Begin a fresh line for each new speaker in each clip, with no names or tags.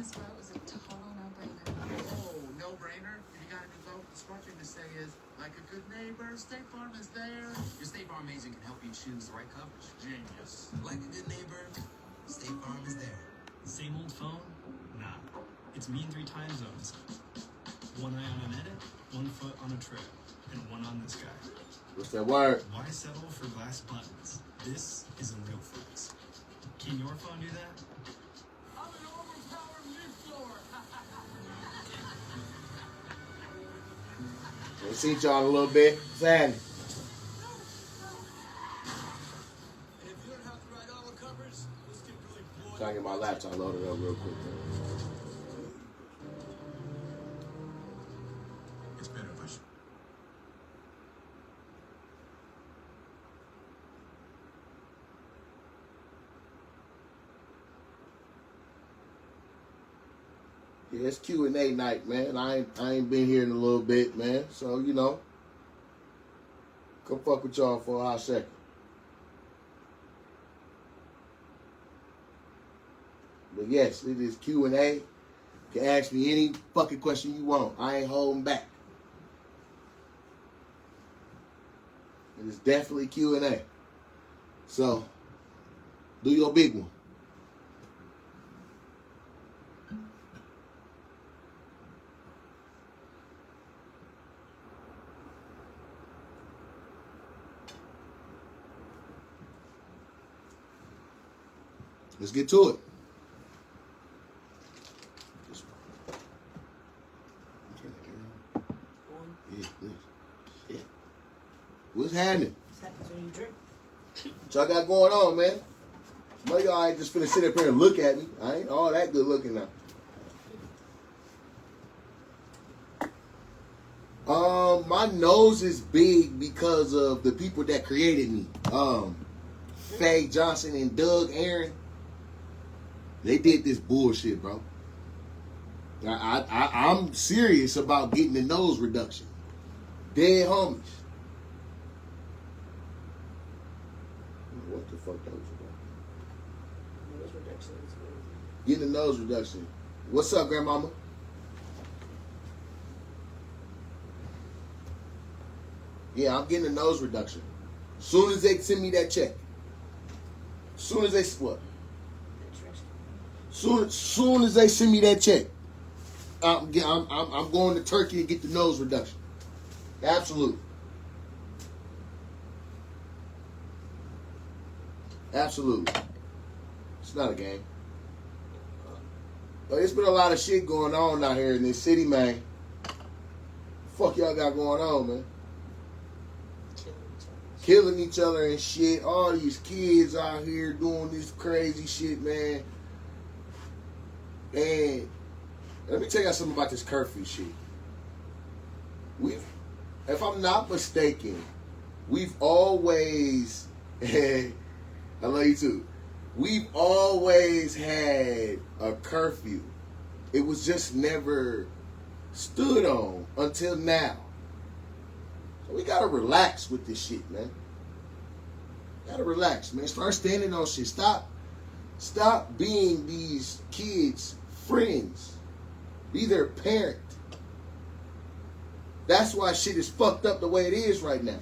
this vote was a total no-brainer.
Oh, no-brainer? If you got a new vote, the smart thing to say is, like a good neighbor, State Farm is there.
Your State Farm agent can help you choose the right coverage.
Genius.
Like a good neighbor, State Farm is there.
Same old phone? Nah. It's me in 3 time zones. One eye on an edit, 1 foot on a trip, and 1 on this guy.
What's that word?
Why settle for glass buttons? This is a real flex. Can your phone do that?
I'm an overpowered leaf blower.
We'll see y'all in a little bit. Sandy.
And if you don't have to write all the covers, let's get really bored.
Trying to get my laptop loaded up real quick.
It's beneficial.
Yeah, it's Q&A night, man. I ain't been here in a little bit, man. So, you know, come fuck with y'all for a hot second. But yes, it is Q&A. You can ask me any fucking question you want. I ain't holding back. It is definitely Q&A. So, do your big one. Let's get to it. Yeah. What's happening? What y'all got going on, man? Some of y'all ain't just finna sit up here and look at me. I ain't all that good looking now. My nose is big because of the people that created me. Faye Johnson and Doug Aaron. They did this bullshit, bro. I'm serious about getting the nose reduction. Dead homies. What the fuck that was about?
Nose reduction is good.
Getting the nose reduction. What's up, grandmama? Yeah, I'm getting a nose reduction. Soon as they send me that check. Soon as they what? Soon as they send me that check, I'm going to Turkey and get the nose reduction. Absolutely. Absolutely. It's not a game. But it's been a lot of shit going on out here in this city, man. Fuck y'all got going on, man? Killing each other and shit. All these kids out here doing this crazy shit, man. And let me tell you something about this curfew shit. If I'm not mistaken, we've always, I love you too. We've always had a curfew. It was just never stood on until now. So we gotta relax with this shit, man. Gotta relax, man. Start standing on shit. Stop being these kids' friends. Be their parent. That's why shit is fucked up the way it is right now.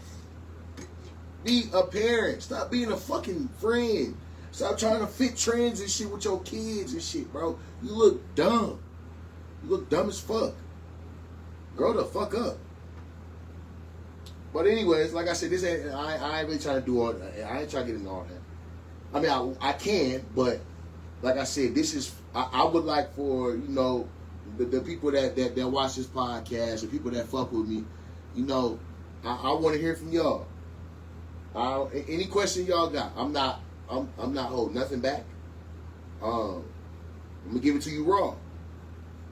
Be a parent. Stop being a fucking friend. Stop trying to fit trends and shit with your kids and shit, bro. You look dumb. You look dumb as fuck. Grow the fuck up. But anyways, like I said, this ain't. I ain't really trying to do all. I ain't trying to get into all that. I mean, I can, but like I said, this is. I would like for the people that watch this podcast, the people that fuck with me, I want to hear from y'all. Any question y'all got, I'm not holding nothing back. I'm gonna give it to you raw.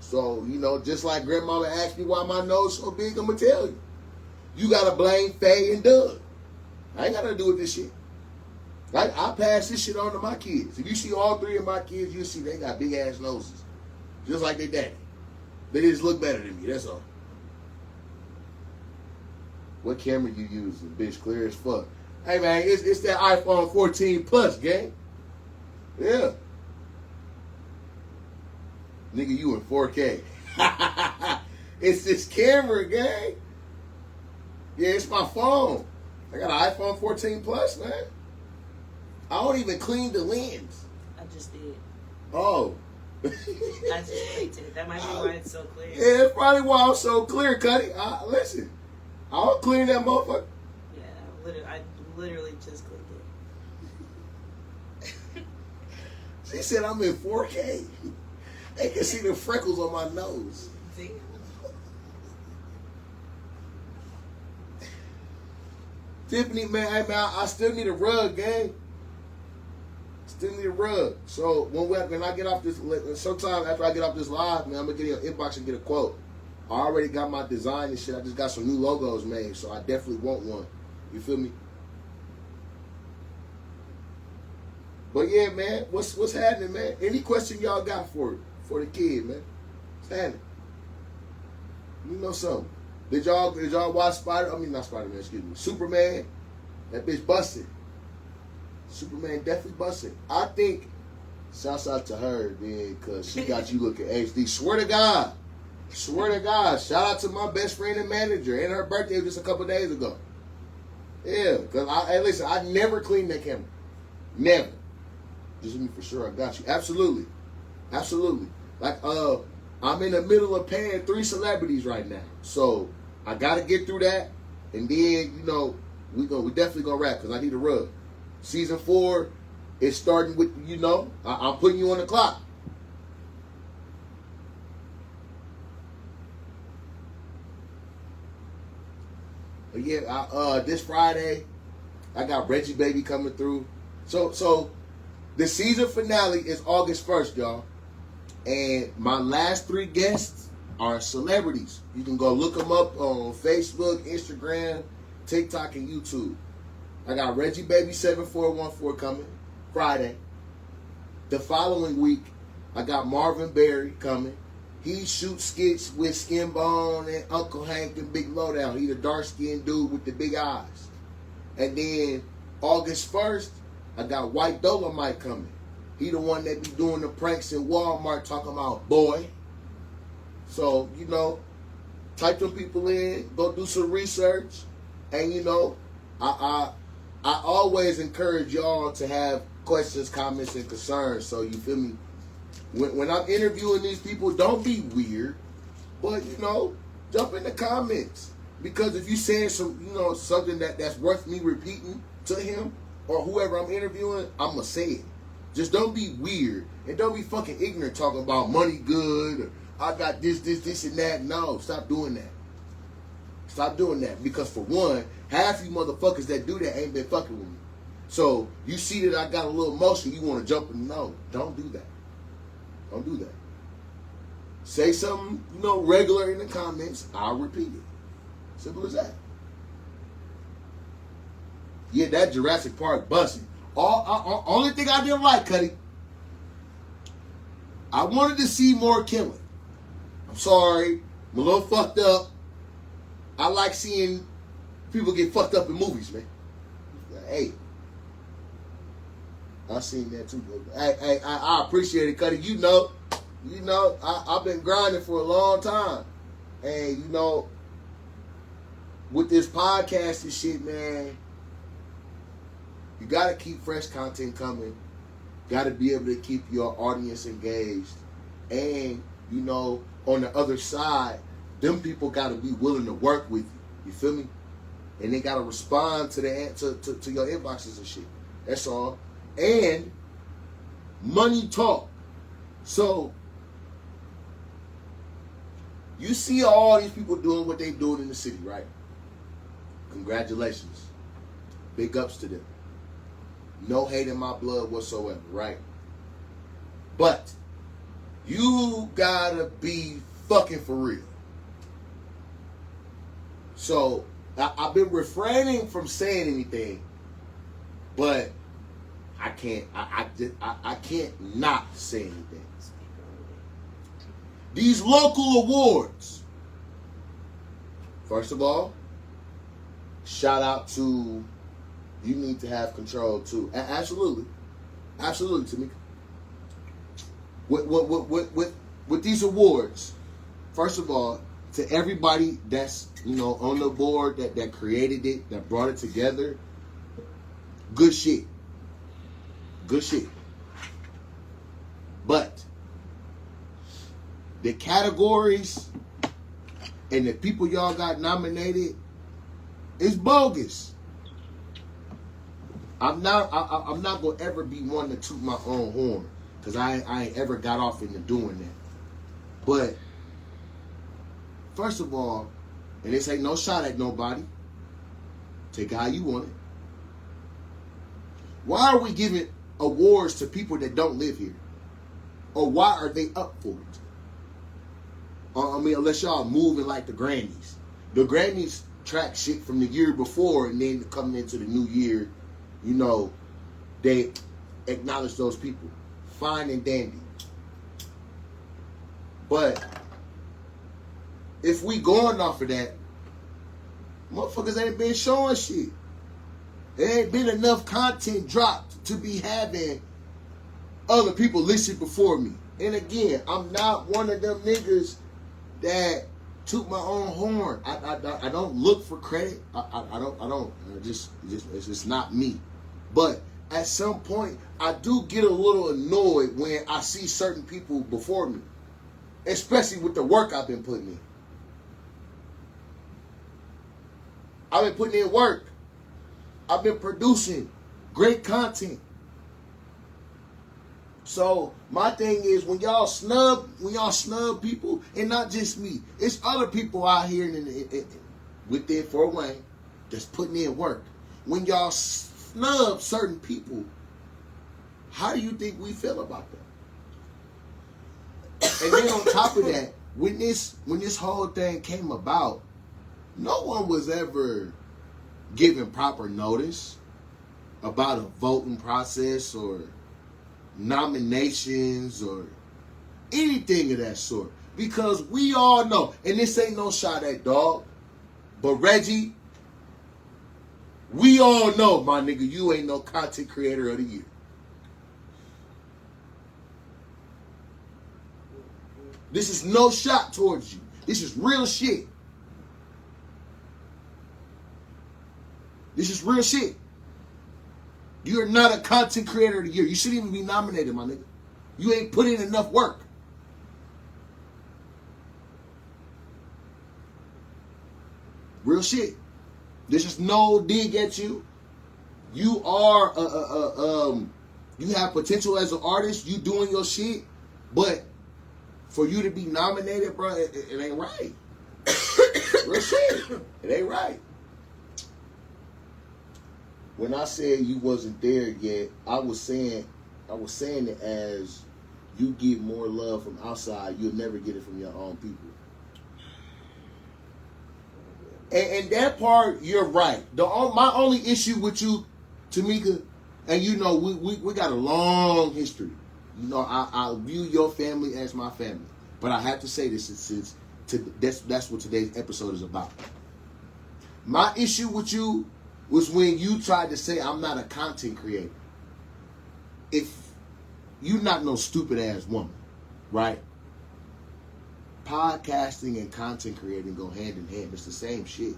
So just like grandmama asked me why my nose so big, I'm gonna tell you. You gotta blame Faye and Doug. I ain't got nothing to do with this shit. I pass this shit on to my kids. If you see all 3 of my kids, you'll see they got big ass noses, just like their daddy. They just look better than me. That's all. What camera you using, bitch? Clear as fuck. Hey man, it's that iPhone 14 Plus, gang. Yeah. Nigga, you in 4K. It's this camera, gang. Yeah, it's my phone. I got an iPhone 14 Plus, man. I don't even clean the lens.
I just did.
Oh.
I just cleaned it. That might be why it's so clear.
Yeah, that's probably why I'm so clear, Cuddy. Listen, I'll clean that motherfucker.
Yeah, I literally just cleaned it.
She said I'm in 4K. They can see the freckles on my nose.
See?
Tiffany, man, hey, man, I still need a rug, gang. Still need a rug. So when I get off this, sometime after I get off this live, man, I'm gonna get in your inbox and get a quote. I already got my design and shit. I just got some new logos made, so I definitely want one. You feel me? But yeah, man, what's happening, man? Any question y'all got for the kid, man? What's happening? You know something? Did y'all watch not Spider-Man, excuse me, Superman? That bitch busted. Superman definitely busted. I think, shouts out to her, man, because she got you looking HD. Swear to God. Shout out to my best friend and manager. And her birthday was just a couple days ago. Yeah, because listen, I never cleaned that camera. Never. Just me for sure, I got you. Absolutely. Like, I'm in the middle of paying 3 celebrities right now. So, I got to get through that. And then, we definitely going to wrap because I need a rug. Season 4 is starting with, I'm putting you on the clock. But yeah, this Friday, I got Reggie Baby coming through. So the season finale is August 1st, y'all. And my last 3 guests are celebrities. You can go look them up on Facebook, Instagram, TikTok, and YouTube. I got Reggie Baby 7414 coming Friday. The following week, I got Marvin Berry coming. He shoots skits with Skin Bone and Uncle Hank and Big Lowdown. He the dark-skinned dude with the big eyes. And then August 1st, I got White Dolomite coming. He the one that be doing the pranks in Walmart talking about boy. So, type them people in, go do some research. And, I always encourage y'all to have questions, comments, and concerns. So, you feel me? When I'm interviewing these people, don't be weird. But, jump in the comments. Because if you saying something that's worth me repeating to him or whoever I'm interviewing, I'm going to say it. Just don't be weird. And don't be fucking ignorant talking about money good or I got this, and that. No, stop doing that. Stop doing that. Because for one, half you motherfuckers that do that ain't been fucking with me. So you see that I got a little motion, you want to jump in. No, don't do that. Don't do that. Say something, regular in the comments. I'll repeat it. Simple as that. Yeah, that Jurassic Park busting. Only thing I didn't like, Cuddy, I wanted to see more killing. I'm sorry. I'm a little fucked up. I like seeing people get fucked up in movies, man. Hey. I seen that too. Hey, I appreciate it, Cuddy. I've been grinding for a long time. And, with this podcast and shit, man, you got to keep fresh content coming. Got to be able to keep your audience engaged. And, on the other side, them people got to be willing to work with you. You feel me? And they got to respond to to your inboxes and shit. That's all. And money talk. So, you see all these people doing what they doing in the city, right? Congratulations. Big ups to them. No hate in my blood whatsoever, right? But you gotta be fucking for real. So I've been refraining from saying anything, but I can't. I can't not say anything. These local awards. First of all, shout out to. You need to have control too. Absolutely, Tamika. with these awards, first of all, to everybody that's, you know, on the board, that created it, that brought it together, good shit. Good shit. But the categories and the people y'all got nominated is bogus. I'm not gonna ever be one to toot my own horn, because I ain't ever got off into doing that. But first of all, and this ain't no shot at nobody, take it how you want it. Why are we giving awards to people that don't live here? Or why are they up for it? I mean, unless y'all moving like the Grammys. The Grammys track shit from the year before, and then coming into the new year, you know, they acknowledge those people. Fine and dandy. But if we going off of that, motherfuckers ain't been showing shit. There ain't been enough content dropped to be having other people listed before me. And again, I'm not one of them niggas that toot my own horn. I don't look for credit. It's just not me. But at some point, I do get a little annoyed when I see certain people before me, especially with the work I've been putting in. I've been putting in work. I've been producing great content. So my thing is, when y'all snub people, and not just me, it's other people out here within Fort Wayne that's putting in work. When y'all snub certain people, how do you think we feel about that? And then on top of that, when this whole thing came about, no one was ever given proper notice about a voting process or nominations or anything of that sort. Because we all know, and this ain't no shot at dog, but Reggie, we all know, my nigga, you ain't no content creator of the year. This is no shot towards you. This is real shit. This is real shit. You're not a content creator of the year. You shouldn't even be nominated, my nigga. You ain't put in enough work. Real shit. This is no dig at you. You are you have potential as an artist. You doing your shit, but for you to be nominated, bro, it ain't right. Real shit. It ain't right. When I said you wasn't there yet, I was saying it as you get more love from outside, you'll never get it from your own people. And that part, you're right. My only issue with you, Tamika, and you know, we got a long history. You know, I view your family as my family. But I have to say this since that's what today's episode is about. My issue with you was when you tried to say I'm not a content creator. If you're not no stupid ass woman, right? Podcasting and content creating go hand in hand. It's the same shit.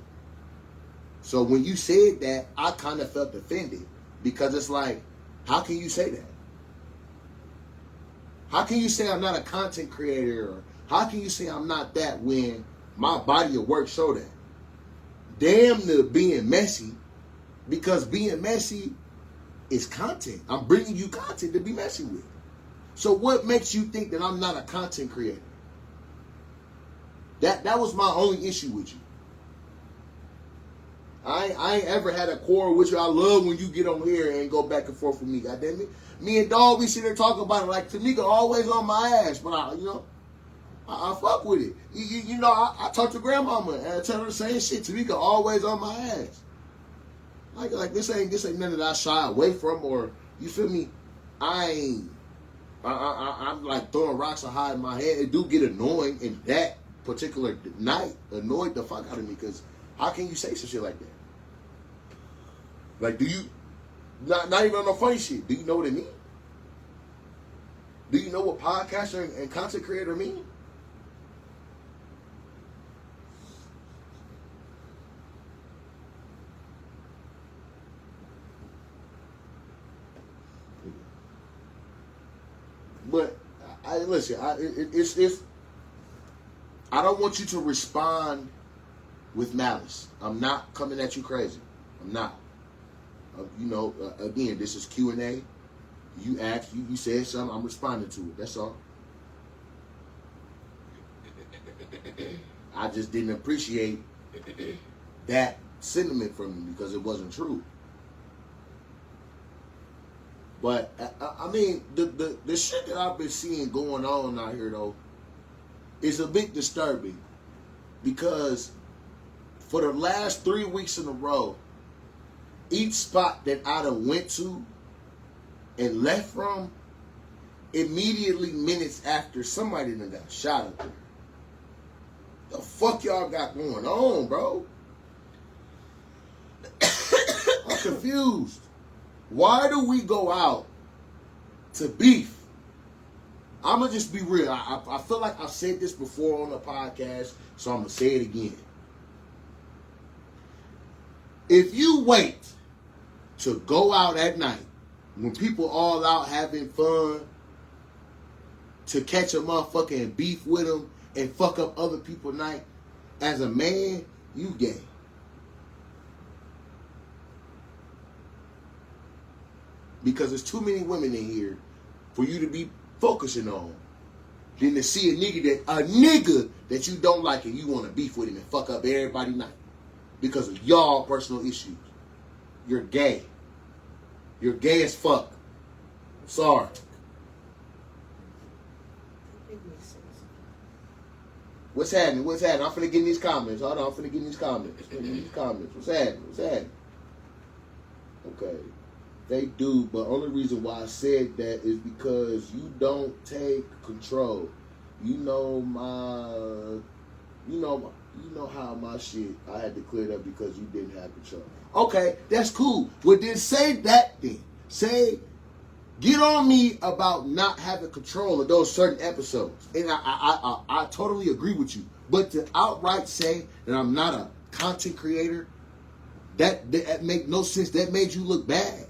So when you said that, I kind of felt offended, because it's like, how can you say that? How can you say I'm not a content creator? Or how can you say I'm not that when my body of work show that? Damn near being messy, because being messy is content. I'm bringing you content to be messy with. So what makes you think that I'm not a content creator? That was my only issue with you. I ain't ever had a quarrel with you. I love when you get on here and go back and forth with me. Goddamn it, me and Dog, we sit there talking about it like Tamika always on my ass, but I fuck with it. You know, I talk to grandmama and I tell her the same shit. Tamika always on my ass. Like this ain't nothing that I shy away from, or you feel me? I'm like throwing rocks or hiding my head. It do get annoying, and that particular night annoyed the fuck out of me, because how can you say some shit like that? Like, do you not even on no funny shit? Do you know what it means? Do you know what podcaster and content creator mean? But listen. It's. I don't want you to respond with malice. I'm not coming at you crazy. I'm not. Again, this is Q&A. You asked, you said something. I'm responding to it. That's all. I just didn't appreciate that sentiment from you because it wasn't true. But I mean, the shit that I've been seeing going on out here though is a bit disturbing because for the last 3 weeks in a row, each spot that I done went to and left from, immediately minutes after, somebody done got shot up there. The fuck y'all got going on, bro? I'm confused. Why do we go out to beef? I'm going to just be real. I feel like I've said this before on the podcast, so I'm going to say it again. If you wait to go out at night, when people all out having fun, to catch a motherfucker and beef with them and fuck up other people's night, as a man, you gay. Because there's too many women in here for you to be focusing on than to see a nigga that you don't like and you want to beef with him and fuck up everybody's night because of y'all personal issues. You're gay. You're gay as fuck. Sorry. What's happening? I'm finna get in these comments. Hold on, I'm finna get in these comments. What's happening? Okay. They do, but only reason why I said that is because you don't take control. You know how my shit, I had to clear it up because you didn't have control. Okay, that's cool. Well, then say that then. Say, get on me about not having control of those certain episodes. And I totally agree with you. But to outright say that I'm not a content creator, that make no sense. That made you look bad.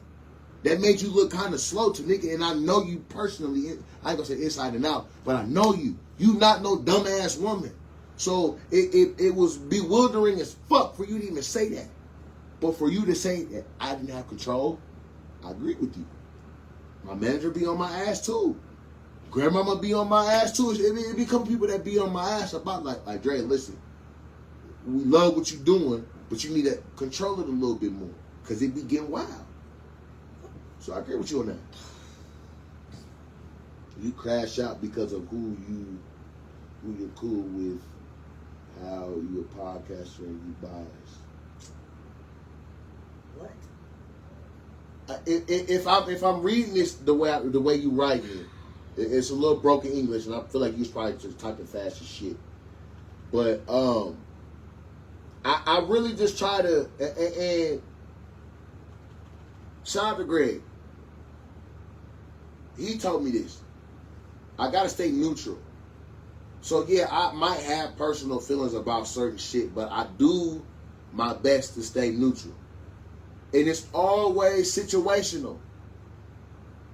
That made you look kind of slow to nigga. And I know you personally. I ain't gonna say inside and out, but I know you. You not no dumbass woman. So it was bewildering as fuck for you to even say that. But for you to say that I didn't have control, I agree with you. My manager be on my ass too. Grandmama be on my ass too. It become people that be on my ass about like Dre, listen, we love what you're doing, but you need to control it a little bit more because it be getting wild. So I agree with you on that. You crash out because of who you're cool with, how you're a podcaster and you biased.
What?
If I'm reading this the way you write it, it's a little broken English, and I feel like you was probably just typing fast as shit. But I really just try to and shout out to Greg. He told me this. I gotta stay neutral. So yeah, I might have personal feelings about certain shit, but I do my best to stay neutral. And it's always situational.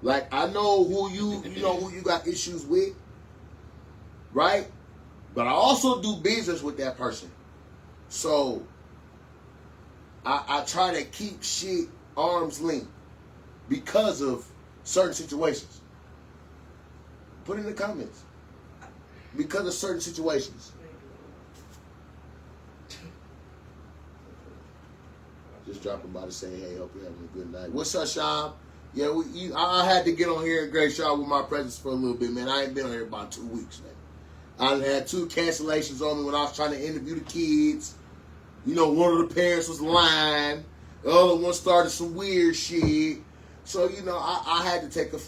Like I know who you got issues with, right? But I also do business with that person. So I try to keep shit arm's length because of certain situations. Put it in the comments. Because of certain situations. Just dropping by to say, hey, hope you're having a good night. What's up, Sean? Yeah, I had to get on here and grace y'all with my presence for a little bit, man. I ain't been on here about 2 weeks, man. I had 2 cancellations on me when I was trying to interview the kids. You know, one of the parents was lying. The other one started some weird shit. So, you know, I had to take a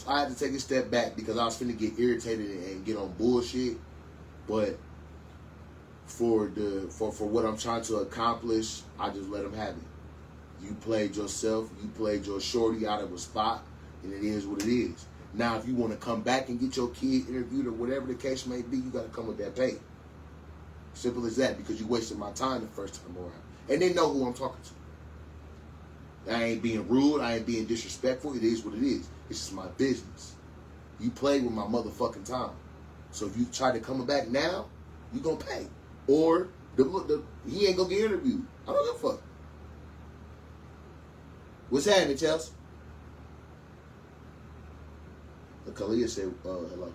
step back because I was finna get irritated and get on bullshit. But for what I'm trying to accomplish, I just let them have it. You played yourself, you played your shorty out of a spot, and it is what it is. Now, if you want to come back and get your kid interviewed or whatever the case may be, you got to come with that pay. Simple as that, because you wasted my time the first time around. And they know who I'm talking to. I ain't being rude. I ain't being disrespectful. It is what it is. It's just my business. You play with my motherfucking time. So if you try to come back now, you going to pay. Or he ain't going to get interviewed. I don't give a fuck. What's happening, Chelsea? Kalia said, hello.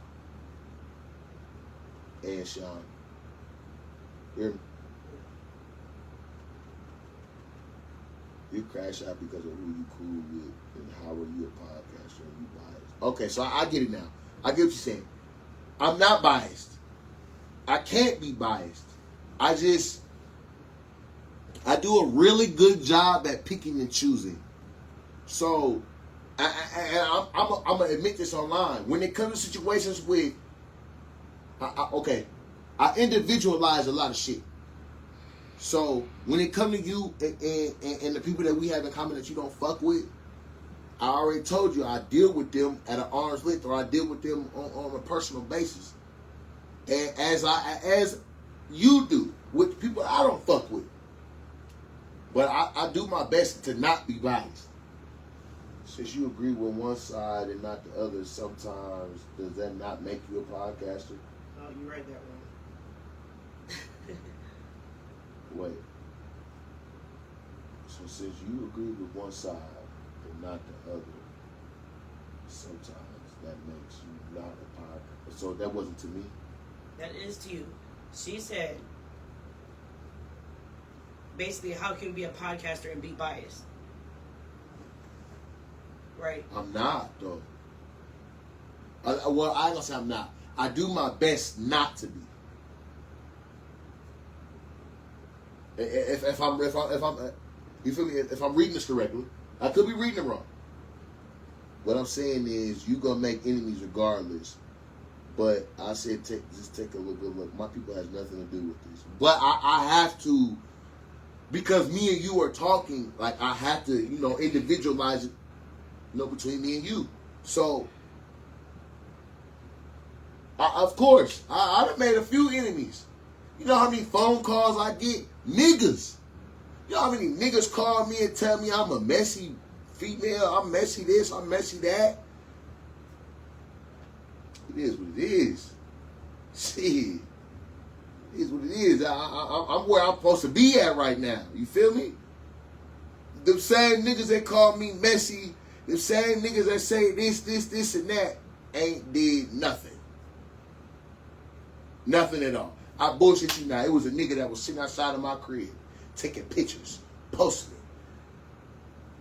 And Sean. Hear me? You crash out because of who you cool with and how are you a podcaster and you biased. Okay, so I get it now. I get what you're saying. I'm not biased. I can't be biased. I do a really good job at picking and choosing. So, I'm going to admit this online. When it comes to situations with, I individualize a lot of shit. So, when it comes to you and the people that we have in common that you don't fuck with, I already told you I deal with them at an arm's length, or I deal with them on a personal basis. And as you do with people I don't fuck with. But I do my best to not be biased. Since you agree with one side and not the other sometimes, does that not make you a podcaster?
Oh, you read that wrong.
Wait. So since you agree with one side and not the other, sometimes that makes you not a podcaster. So that wasn't to me?
That is to you. She said, basically, how can you be a podcaster and be biased? Right.
I'm not, though. I ain't gonna say I'm not. I do my best not to be. If I'm you feel me? If I'm reading this correctly, I could be reading it wrong. What I'm saying is, you gonna make enemies regardless. But I said, just take a little good look. My people has nothing to do with this. But I have to, because me and you are talking. Like, I have to, individualize it. Between me and you. So, of course, I done made a few enemies. You know how many phone calls I get? Niggas. You know how many niggas call me and tell me I'm a messy female, I'm messy this, I'm messy that? It is what it is. Shit. It is what it is. I'm where I'm supposed to be at right now. You feel me? Them same niggas that call me messy, the same niggas that say this, and that ain't did nothing. Nothing at all. I bullshit you now. It was a nigga that was sitting outside of my crib, taking pictures, posting it,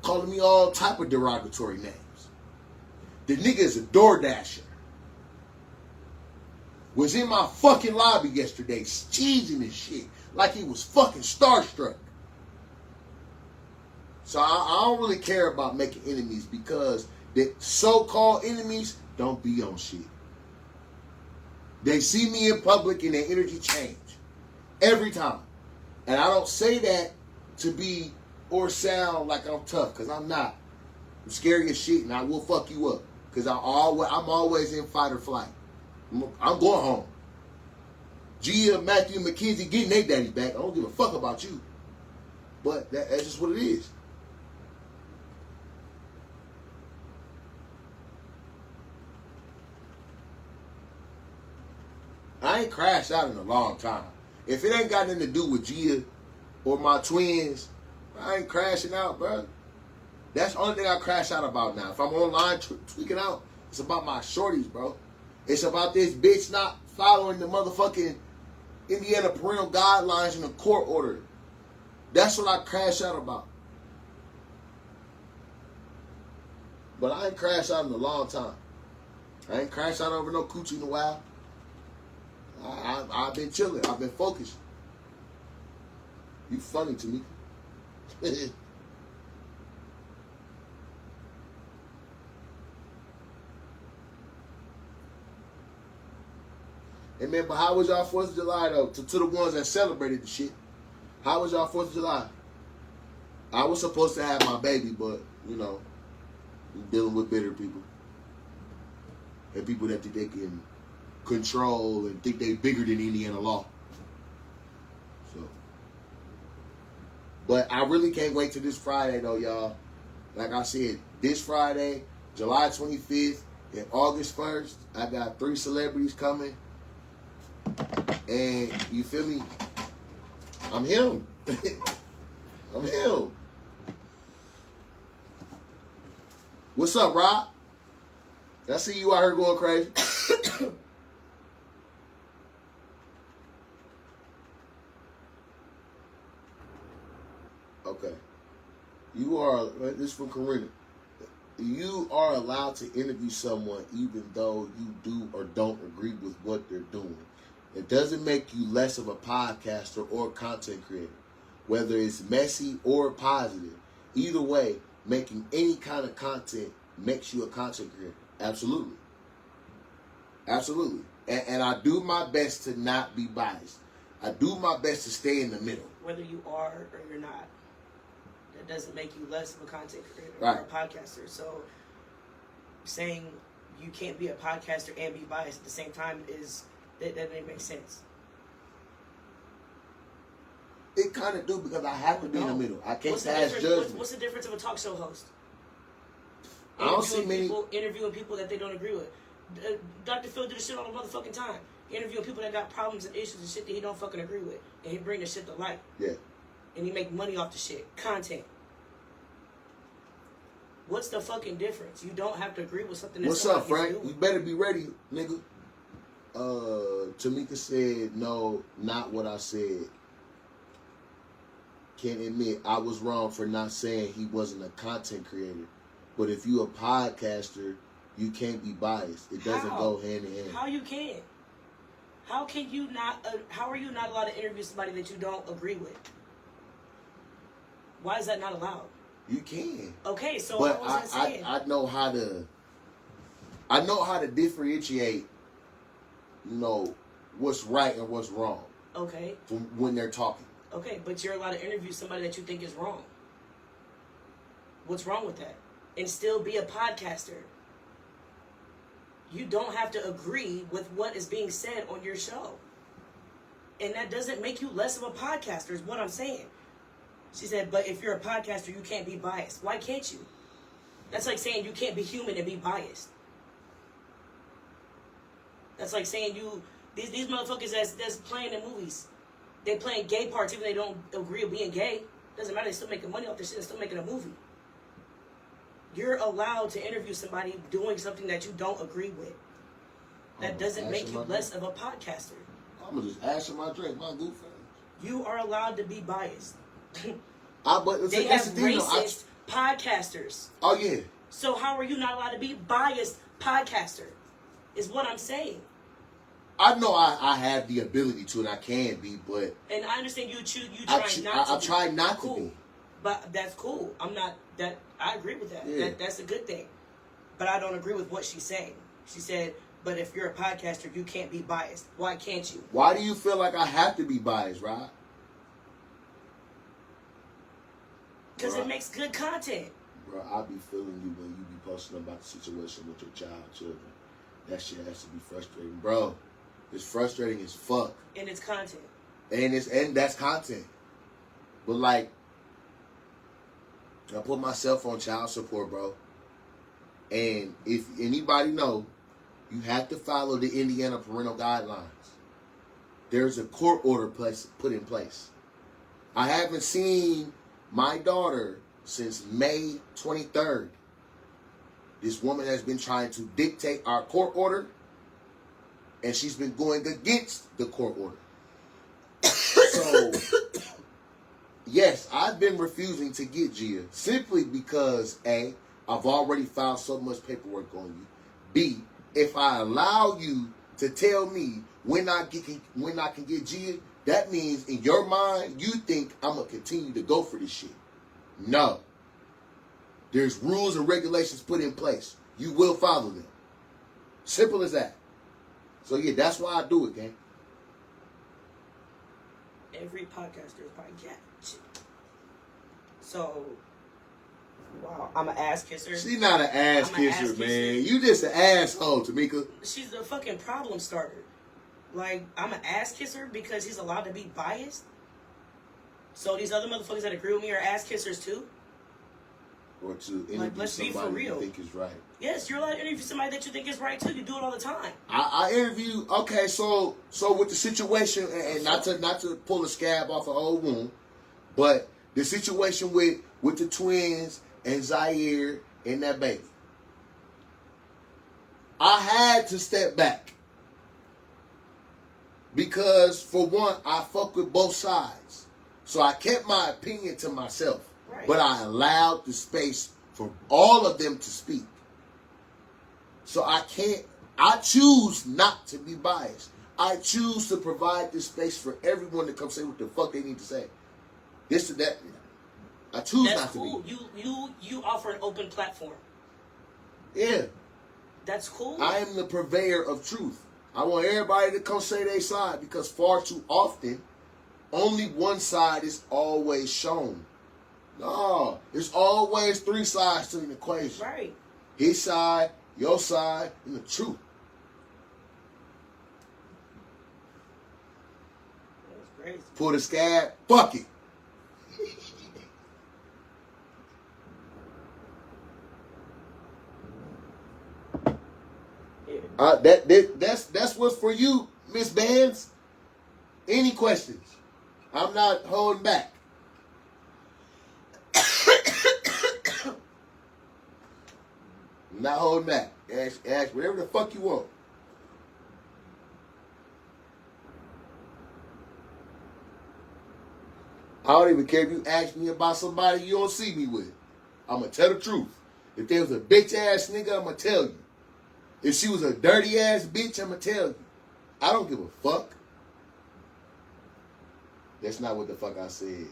calling me all type of derogatory names. The nigga is a door dasher. Was in my fucking lobby yesterday, cheesing and shit, like he was fucking starstruck. So I don't really care about making enemies, because the so-called enemies don't be on shit. They see me in public and their energy change. Every time. And I don't say that to be or sound like I'm tough, because I'm not. I'm scary as shit, and I will fuck you up. Because I'm always in fight or flight. I'm going home. Gia, Matthew, and McKenzie getting their daddy back. I don't give a fuck about you. But that's just what it is. I ain't crashed out in a long time. If it ain't got nothing to do with Gia or my twins, I ain't crashing out, bro. That's the only thing I crash out about now. If I'm online tweaking out, it's about my shorties, bro. It's about this bitch not following the motherfucking Indiana parental guidelines in the court order. That's what I crash out about. But I ain't crashed out in a long time. I ain't crashed out over no coochie in a while. I've been chilling. I've been focused. You funny to me. Hey man, but how was y'all 4th of July though? To the ones that celebrated the shit. How was y'all 4th of July? I was supposed to have my baby, but, I'm dealing with bitter people. and people that think they can control and think they bigger than Indiana law. So, but I really can't wait till this Friday though, y'all. Like I said, this Friday, July 25th and August 1st, I got 3 celebrities coming. And you feel me? I'm him. I'm him. What's up, Rob? I see you out here going crazy. Okay. You are, this is from Karina. You are allowed to interview someone even though you do or don't agree with what they're doing. It doesn't make you less of a podcaster or content creator, whether it's messy or positive. Either way, making any kind of content makes you a content creator. Absolutely. Absolutely. And I do my best to not be biased. I do my best to stay in the middle.
Whether you are or you're not, that doesn't make you less of a content creator
Right.
or a podcaster. So saying you can't be a podcaster and be biased at the same time that doesn't make sense.
It kind of do because I have to be in the middle. I can't
What's the
pass
difference-
judgment.
What's the difference of a talk show host?
I don't see many.
Interviewing people that they don't agree with. Dr. Phil do the shit all the motherfucking time. Interviewing people that got problems and issues and shit that he don't fucking agree with, and he bring the shit to light.
Yeah.
And he make money off the shit. Content. What's the fucking difference? You don't have to agree with something. That
What's up,
somebody's
Frank?
doing.
You better be ready, nigga. Tamika said, no, not what I said. Can't admit I was wrong for not saying he wasn't a content creator. But if you a podcaster, you can't be biased. It doesn't
How?
go hand in hand.
How you can? How can you not? How are you not allowed to interview somebody that you don't agree with? Why is that not allowed?
You can.
Okay, so
But
what was I saying?
I know how to differentiate, you know, what's right and what's wrong
Okay.
from when they're talking.
Okay, but you're allowed to interview somebody that you think is wrong. What's wrong with that? And still be a podcaster. You don't have to agree with what is being said on your show. And that doesn't make you less of a podcaster, is what I'm saying. She said, but if you're a podcaster, you can't be biased. Why can't you? That's like saying you can't be human and be biased. That's like saying these motherfuckers that's playing in movies, they playing gay parts even if they don't agree with being gay. Doesn't matter, they're still making money off this shit, they're still making a movie. You're allowed to interview somebody doing something that you don't agree with. That doesn't make you less of a podcaster.
I'm gonna just ash in my drink, my goof ass.
You are allowed to be biased.
But
They
that's
have
the thing, though.
racist podcasters.
Oh yeah.
So how are you not allowed to be biased podcaster? Is what I'm saying.
I know I have the ability to, and I can be, but
And I understand you choose. You
I
try not to.
I try not
cool.
to be.
But that's cool. I'm not that. I agree with that.
Yeah.
That's a good thing. But I don't agree with what she's saying. She said, "But if you're a podcaster, you can't be biased. Why can't you?"
Why do you feel like I have to be biased, Rob?
Because
Right.
it makes good content.
Bro, I be feeling you when you be posting about the situation with your children. That shit has to be frustrating, bro. It's frustrating as fuck,
And it's content.
and that's content. But like, I put myself on child support, bro. And if anybody know, you have to follow the Indiana parental guidelines. There's a court order put in place. I haven't seen my daughter since May 23rd. This woman has been trying to dictate our court order, and she's been going against the court order. So, yes, I've been refusing to get Gia simply because A, I've already filed so much paperwork on you. B, if I allow you to tell me when I can get Gia, that means in your mind you think I'm gonna continue to go for this shit. No. There's rules and regulations put in place. You will follow them. Simple as that. So yeah, that's why I do it, gang.
Every podcaster is probably cat shit. So Wow, I'm an ass kisser.
She's not an ass
I'm an
kisser,
ass
man.
kisser.
You just an asshole, Tamika.
She's a fucking problem starter. Like, I'm an ass kisser because he's allowed to be biased. So these other motherfuckers that agree with me are ass kissers too?
Or to interview
let's be for
somebody you
real.
think is right.
Yes, you're allowed to interview somebody that you think is right too. You do it all the time.
I interview. Okay, so with the situation, and not to pull a scab off an old wound, but the situation with the twins and Zaire and that baby, I had to step back because for one, I fuck with both sides, so I kept my opinion to myself.
Right.
But I allowed the space for all of them to speak. So I choose not to be biased. I choose to provide this space for everyone to come say what the fuck they need to say. This or that. I choose
That's
not
cool.
to be.
You offer an open platform.
Yeah.
That's cool.
I am the purveyor of truth. I want everybody to come say their side because far too often, only one side is always shown. No, there's always three sides to an equation.
Right.
His side, your side, and the truth.
That's crazy.
Pull the scab, fuck it. That's what's for you, Miss Bands. Any questions? I'm not holding back. I'm not holding back. Ask whatever the fuck you want. I don't even care if you ask me about somebody you don't see me with. I'm going to tell the truth. If there was a bitch ass nigga, I'm going to tell you. If she was a dirty ass bitch, I'm going to tell you. I don't give a fuck. That's not what the fuck I said.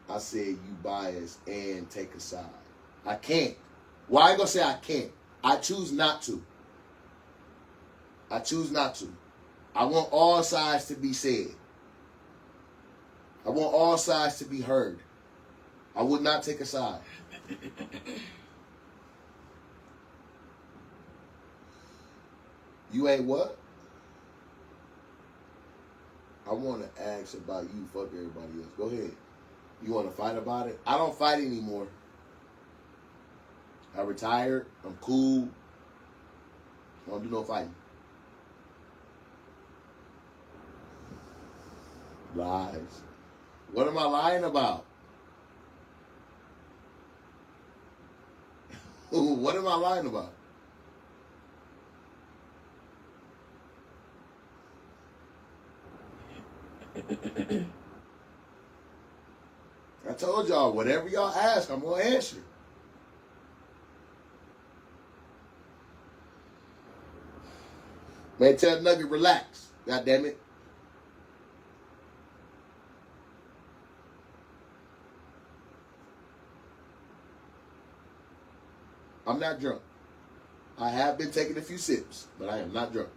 I said you bias and take a side. I can't. Why I ain't going to say I can't? I choose not to. I choose not to. I want all sides to be said. I want all sides to be heard. I would not take a side. You ain't what? I want to ask about you. Fuck everybody else. Go ahead. You want to fight about it? I don't fight anymore. I retired. I'm cool. I don't do no fighting. Lies. What am I lying about? What am I lying about? I told y'all, whatever y'all ask, I'm going to answer. Man, tell Nugget, relax. God damn it. I'm not drunk. I have been taking a few sips, but I am not drunk.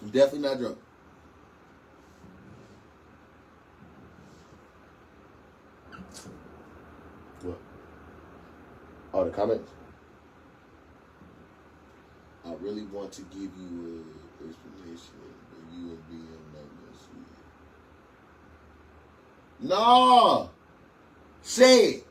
I'm definitely not drunk. What? Oh, the comments? I really want to give you an explanation, but you and BM not gonna see it. No! Say it.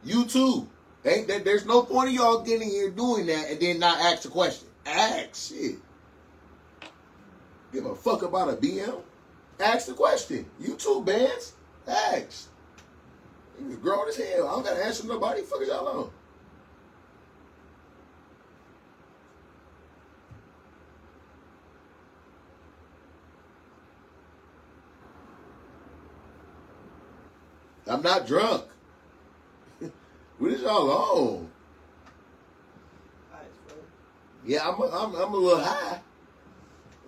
You too. There's no point of y'all getting here doing that and then not ask the question. Ask shit. Give a fuck about a BM? Ask the question. You too, Bands. Ask. He's grown as hell. I don't gotta answer nobody. Fuck is y'all on? I'm not drunk. What is y'all on? Yeah, I'm a little high.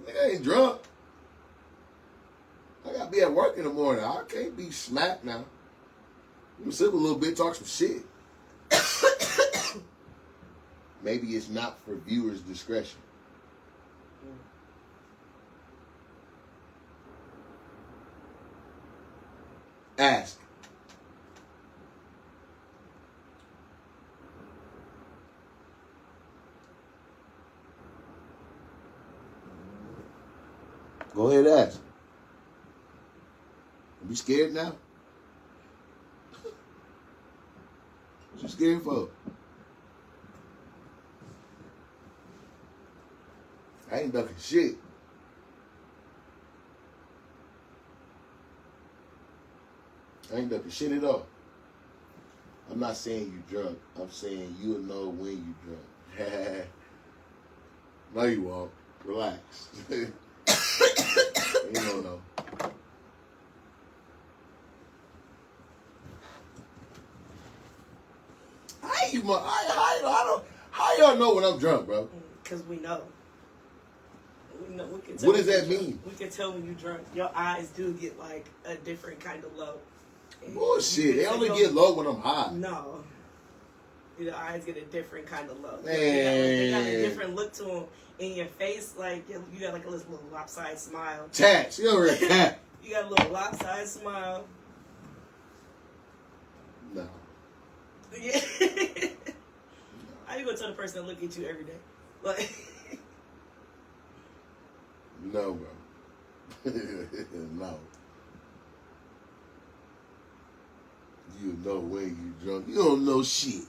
I ain't drunk. I gotta be at work in the morning. I can't be smacked now. You can sip a little bit, talk some shit. maybe it's not for viewers' discretion. Ask. Go ahead, ask. You scared now? What you scared for? I ain't ducking shit. I ain't ducking shit at all. I'm not saying you drunk. I'm saying you'll know when you drunk. No, you won't. Relax. You don't know. How y'all know when I'm drunk, bro?
Because we know. We know. We can
What does that mean?
We can tell when you're drunk. Your eyes do get like a different kind of low. And
Bullshit. They only get low when I'm high.
No. Your eyes get a different kind of low.
Man.
They got a different look to them. In your face, like, you got like a little lopsided smile.
Tats. You over there, tat.
You got a little lopsided smile.
No.
Yeah. How you gonna tell the person that look at you every day? Like,
No, bro. No. You know when you drunk. You don't know shit.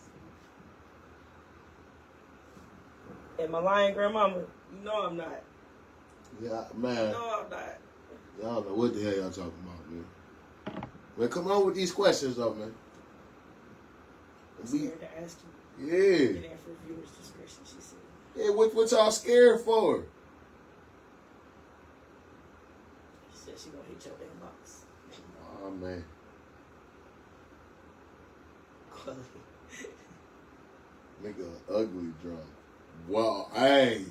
and my lying grandmama, you know I'm not.
Yeah, man.
No, I'm not.
Y'all don't know what the hell y'all talking about, man. Man, come on with these questions, though, man.
I'm scared to ask you.
Yeah.
Get in for viewers' discretion, she said.
Yeah, what y'all scared for?
She said she gonna hit your inbox.
Oh, man. Nigga, ugly drunk. Wow, hey.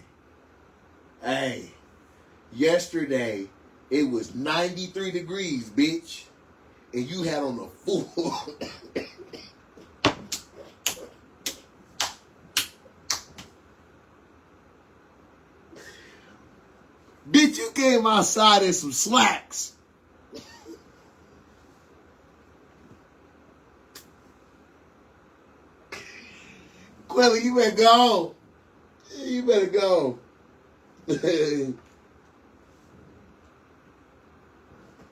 Yesterday, it was 93 degrees, bitch. And you had on a full... Bitch, you came outside in some slacks. Quelly, you better go. You better go.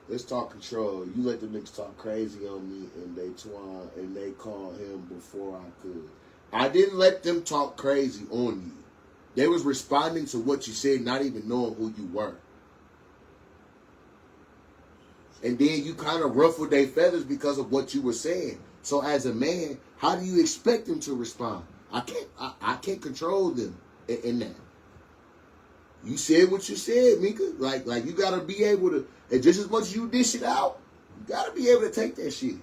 Let's talk control. You let the niggas talk crazy on me, and they called him before I could. I didn't let them talk crazy on you. They was responding to what you said, not even knowing who you were. And then you kind of ruffled their feathers because of what you were saying. So as a man, how do you expect them to respond? I can't control them in that. You said what you said, Mika. Like you gotta be able to, and just as much as you dish it out, you gotta be able to take that shit.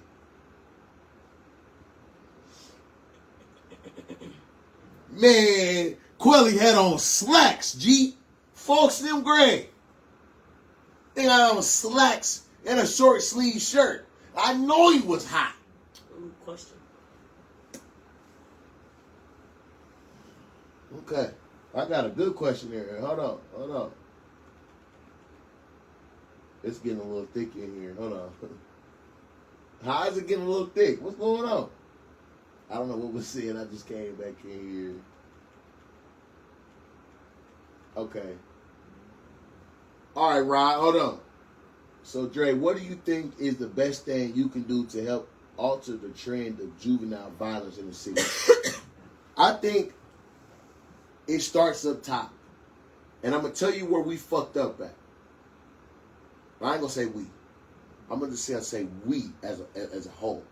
Man, Quelly had on slacks, G. Folks, them gray. They got on slacks and a short sleeve shirt. I know he was hot.
Ooh, question.
Okay. I got a good question here. Hold on. It's getting a little thick in here. Hold on. How is it getting a little thick? What's going on? I don't know what was said. I just came back in here. Okay. All right, Rod, hold on. So, Dre, what do you think is the best thing you can do to help alter the trend of juvenile violence in the city? I think it starts up top. And I'm going to tell you where we fucked up at. I ain't going to say we. I'm going to say we as a whole.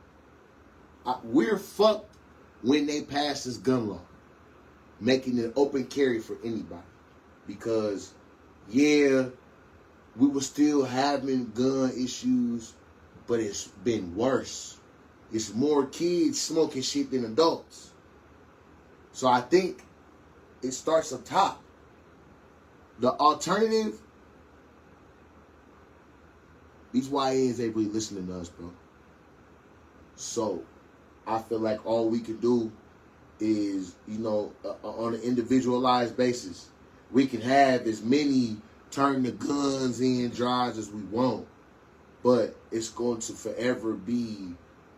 We're fucked when they passed this gun law, making it open carry for anybody. Because, yeah, we were still having gun issues, but it's been worse. It's more kids smoking shit than adults. So I think it starts up top. The alternative, these YNs ain't really listening to us, bro. So I feel like all we can do is, on an individualized basis. We can have as many turn the guns in drives as we want, but it's going to forever be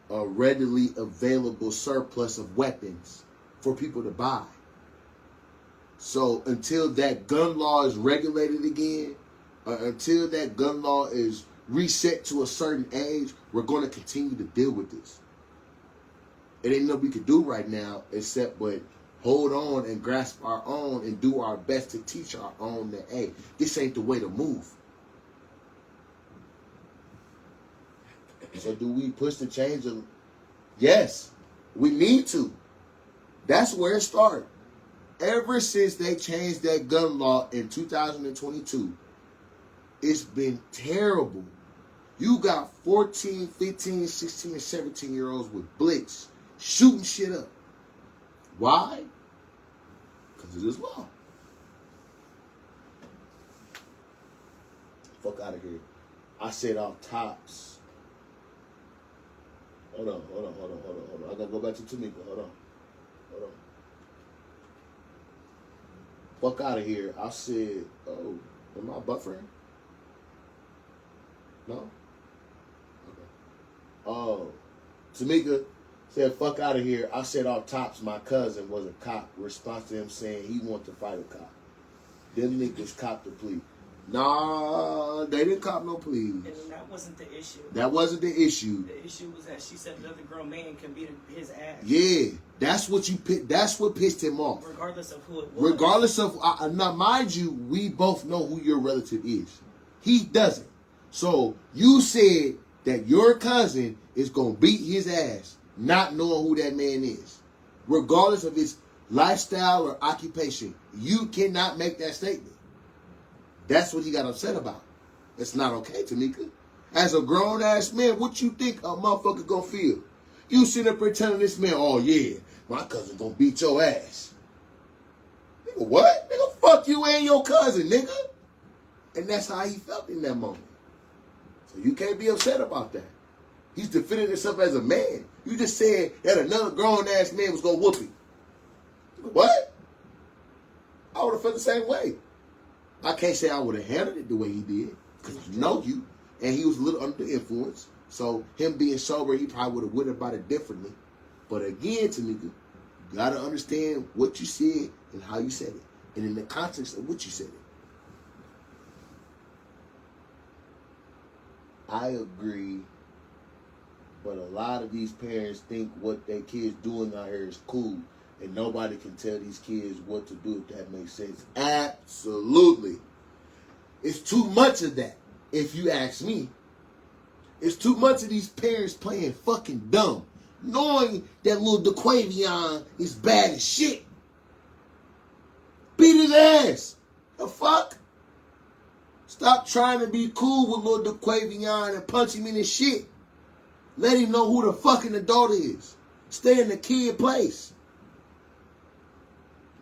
a readily available surplus of weapons for people to buy. So until that gun law is regulated again, until that gun law is reset to a certain age, we're going to continue to deal with this. It ain't nothing we can do right now except but hold on and grasp our own and do our best to teach our own that, hey, this ain't the way to move. So do we push the change? Yes, we need to. That's where it started. Ever since they changed that gun law in 2022, it's been terrible. You got 14, 15, 16, and 17-year-olds with blicks shooting shit up. Why? Because of this law. Fuck out of here. I said off tops. Hold on. I gotta go back to Tamika. Hold on. Fuck out of here. I said, oh, am I buffering? No? Okay. Oh, Tamika said, fuck out of here. I said off tops, my cousin was a cop. Response to him saying he wanted to fight a cop. Them niggas copped the plea. Nah, they didn't cop no pleas.
And that wasn't the issue.
That wasn't the issue.
The issue was that she said another grown man can beat his ass.
Yeah, that's what pissed him off.
Regardless of who it was.
Regardless of, now mind you, we both know who your relative is. He doesn't. So you said that your cousin is going to beat his ass, not knowing who that man is. Regardless of his lifestyle or occupation, you cannot make that statement. That's what he got upset about. It's not okay, Tamika. As a grown-ass man, what you think a motherfucker gonna feel? You sitting up there telling this man, oh yeah, my cousin gonna beat your ass. Nigga, what? Nigga, fuck you and your cousin, nigga. And that's how he felt in that moment. So you can't be upset about that. He's defending himself as a man. You just said that another grown-ass man was gonna whoop him. Nigga, what? I would have felt the same way. I can't say I would have handled it the way he did, because I know you, and he was a little under the influence. So him being sober, he probably would have went about it differently. But again, Tamika, you got to understand what you said and how you said it, and in the context of what you said it. I agree, but a lot of these parents think what their kids doing out here is cool. And nobody can tell these kids what to do, if that makes sense. Absolutely. It's too much of that, if you ask me. It's too much of these parents playing fucking dumb, knowing that little DeQuavion is bad as shit. Beat his ass. The fuck? Stop trying to be cool with little DeQuavion and punch him in his shit. Let him know who the fucking adult is. Stay in the kid place.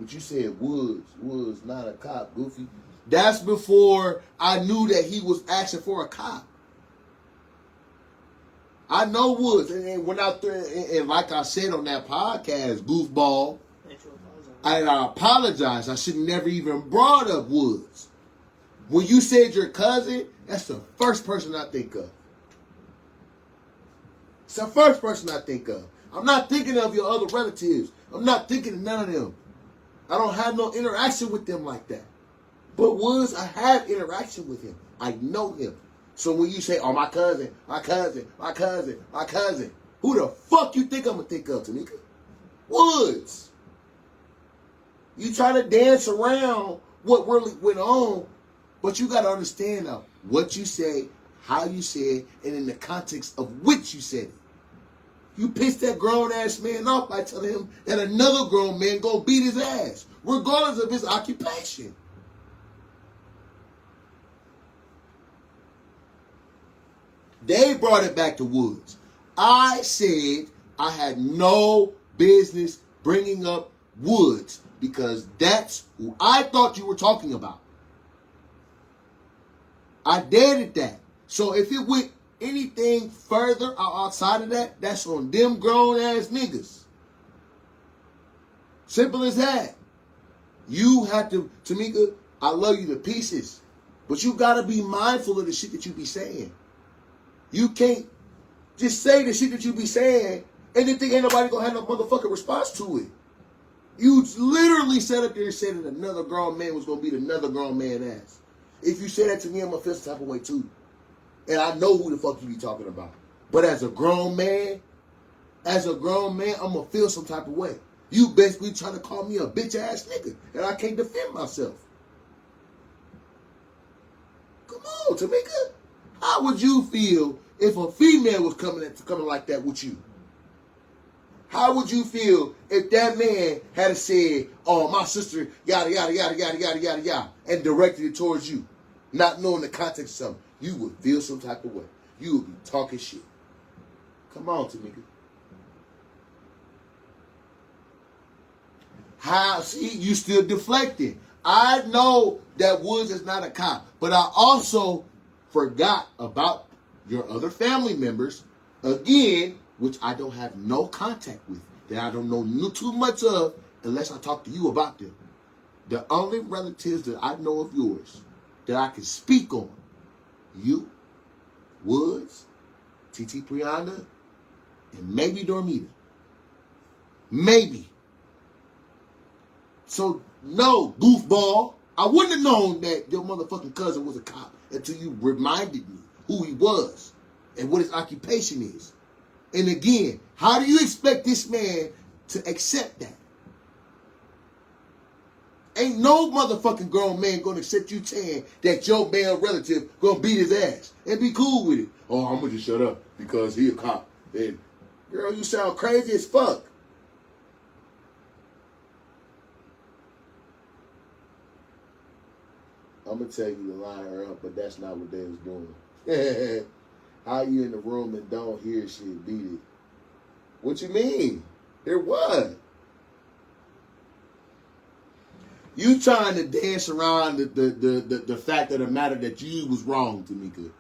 But you said Woods, not a cop, Goofy. That's before I knew that he was asking for a cop. I know Woods, and went out there, and like I said on that podcast, goofball, and I apologize. I should never even brought up Woods. When you said your cousin, that's the first person I think of. It's the first person I think of. I'm not thinking of your other relatives. I'm not thinking of none of them. I don't have no interaction with them like that. But Woods, I have interaction with him. I know him. So when you say, oh, my cousin, who the fuck you think I'm going to think of, Tamika? Woods. You try to dance around what really went on, but you got to understand now what you say, how you say it, and in the context of which you said it. You pissed that grown-ass man off by telling him that another grown man gonna beat his ass, regardless of his occupation. They brought it back to Woods. I said I had no business bringing up Woods because that's who I thought you were talking about. I dated that. So if it went anything further outside of that, that's on them grown ass niggas. Simple as that. You have to, Tamika, I love you to pieces. But you got to be mindful of the shit that you be saying. You can't just say the shit that you be saying and then think ain't nobody going to have no motherfucking response to it. You literally sat up there and said that another grown man was going to beat another grown man ass. If you say that to me, I'm going to feel some type of way too. And I know who the fuck you be talking about. But as a grown man, I'm going to feel some type of way. You basically trying to call me a bitch ass nigga. And I can't defend myself. Come on, Tamika. How would you feel if a female was coming like that with you? How would you feel if that man had said, oh, my sister, yada, yada, yada, yada, yada, yada, yada, and directed it towards you, not knowing the context of something? You would feel some type of way. You would be talking shit. Come on, Tamika. How? See, you still deflecting. I know that Woods is not a cop, but I also forgot about your other family members, again, which I don't have no contact with, that I don't know too much of unless I talk to you about them. The only relatives that I know of yours that I can speak on, you, Woods, TT Prianda, and maybe Dormita. Maybe. So, no, goofball, I wouldn't have known that your motherfucking cousin was a cop until you reminded me who he was and what his occupation is. And again, how do you expect this man to accept that? Ain't no motherfucking grown man gonna accept you saying that your male relative gonna beat his ass and be cool with it. Oh, I'm gonna just shut up because he a cop. And girl, you sound crazy as fuck. I'm gonna tell you to line her up, but that's not what they was doing. How you in the room and don't hear shit, beat it. What you mean? There was. You trying to dance around the fact of the matter that you was wrong, Tamika.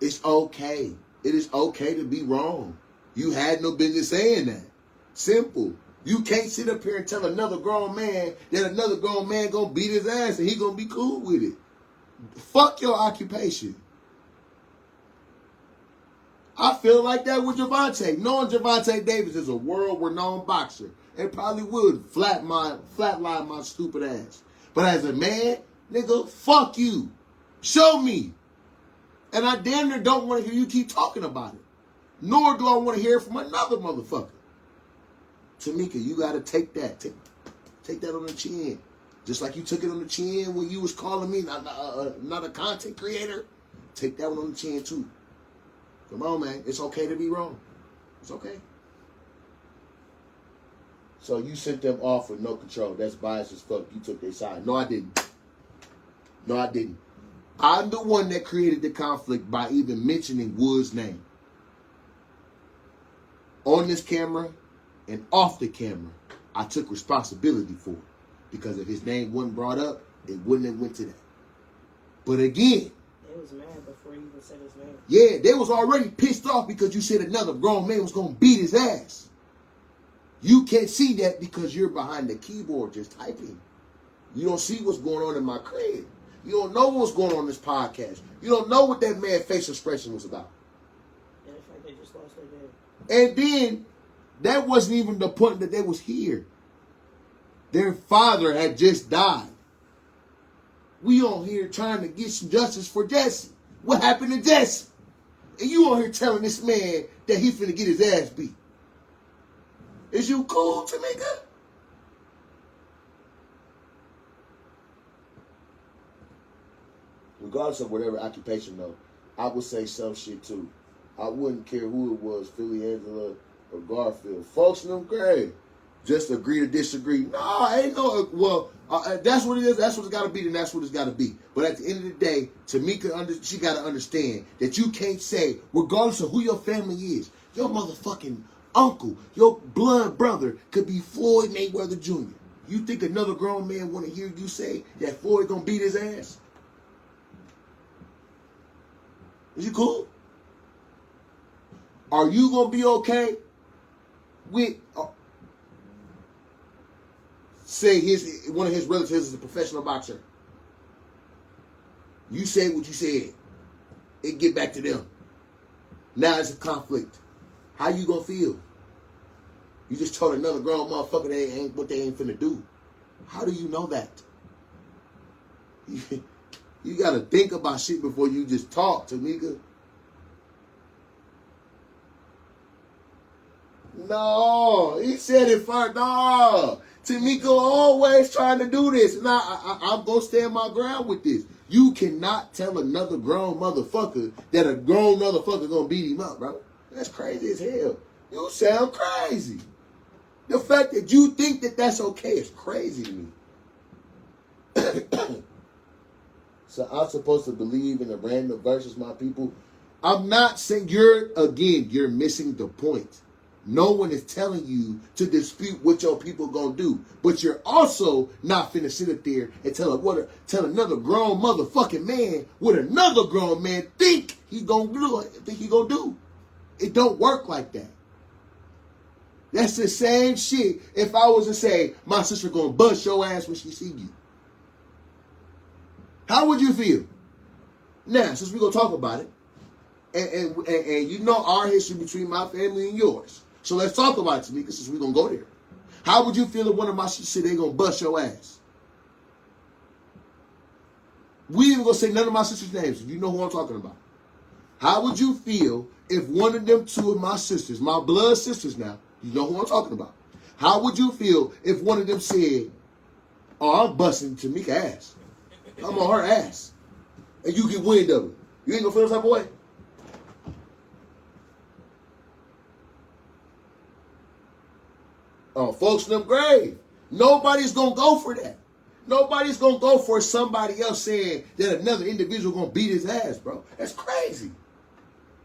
It's okay. It is okay to be wrong. You had no business saying that. Simple. You can't sit up here and tell another grown man that another grown man gonna beat his ass and he gonna be cool with it. Fuck your occupation. I feel like that with Gervonta. Knowing Gervonta Davis is a world-renowned boxer, it probably would flatline my stupid ass. But as a man, nigga, fuck you. Show me. And I damn near don't want to hear you keep talking about it. Nor do I want to hear it from another motherfucker. Tamika, you got to take that. Take that on the chin. Just like you took it on the chin when you was calling me not a content creator. Take that one on the chin too. Come on, man. It's okay to be wrong. It's okay. So you sent them off with no control. That's biased as fuck. You took their side. No, I didn't. No, I didn't. I'm the one that created the conflict by even mentioning Wood's name. On this camera and off the camera, I took responsibility for it. Because if his name wasn't brought up, it wouldn't have went to that. But again,
they was mad before you even said his name.
Yeah, they was already pissed off because you said another grown man was going to beat his ass. You can't see that because you're behind the keyboard just typing. You don't see what's going on in my crib. You don't know what's going on in this podcast. You don't know what that man's facial expression was about.
Yeah, it's like they just lost their game.
And then, that wasn't even the point that they was here. Their father had just died. We on here trying to get some justice for Jesse. What happened to Jesse? And you on here telling this man that he finna get his ass beat. Is you cool, Tamika? Regardless of whatever occupation, though, I would say some shit, too. I wouldn't care who it was, Philly Angela or Garfield. Folks in them grave. Just agree to disagree. No, ain't no, well, that's what it is. That's what it's got to be, and that's what it's got to be. But at the end of the day, Tamika, she got to understand that you can't say, regardless of who your family is, your motherfucking uncle, your blood brother could be Floyd Mayweather Jr. You think another grown man want to hear you say that Floyd gonna beat his ass? Is you cool? Are you gonna be okay with? say one of his relatives is a professional boxer. You say what you said. It get back to them. Now it's a conflict. How you gonna feel? You just told another grown motherfucker they ain't what they ain't finna do. How do you know that? You gotta think about shit before you just talk, Tamika. No, he said it first. No, Tamika always trying to do this. And I'm gonna stand my ground with this. You cannot tell another grown motherfucker that a grown motherfucker gonna beat him up, bro. That's crazy as hell. You sound crazy. The fact that you think that that's okay is crazy to me. So I'm supposed to believe in a random versus my people. I'm not saying you're missing the point. No one is telling you to dispute what your people gonna do. But you're also not finna sit up there and tell another grown motherfucking man what another grown man think he gonna do. It don't work like that. That's the same shit if I was to say, my sister gonna bust your ass when she see you. How would you feel? Now, since we gonna talk about it, and you know our history between my family and yours. So let's talk about it, Tamika, since we're going to go there. How would you feel if one of my sisters said they going to bust your ass? We ain't going to say none of my sisters' names. You know who I'm talking about. How would you feel if one of them two of my sisters, my blood sisters now, you know who I'm talking about. How would you feel if one of them said, oh, I'm busting Tamika's ass. I'm on her ass. And you get wind of it. You ain't going to feel the type of way? Folks in them grave. Nobody's going to go for that. Nobody's going to go for somebody else saying that another individual going to beat his ass, bro. That's crazy.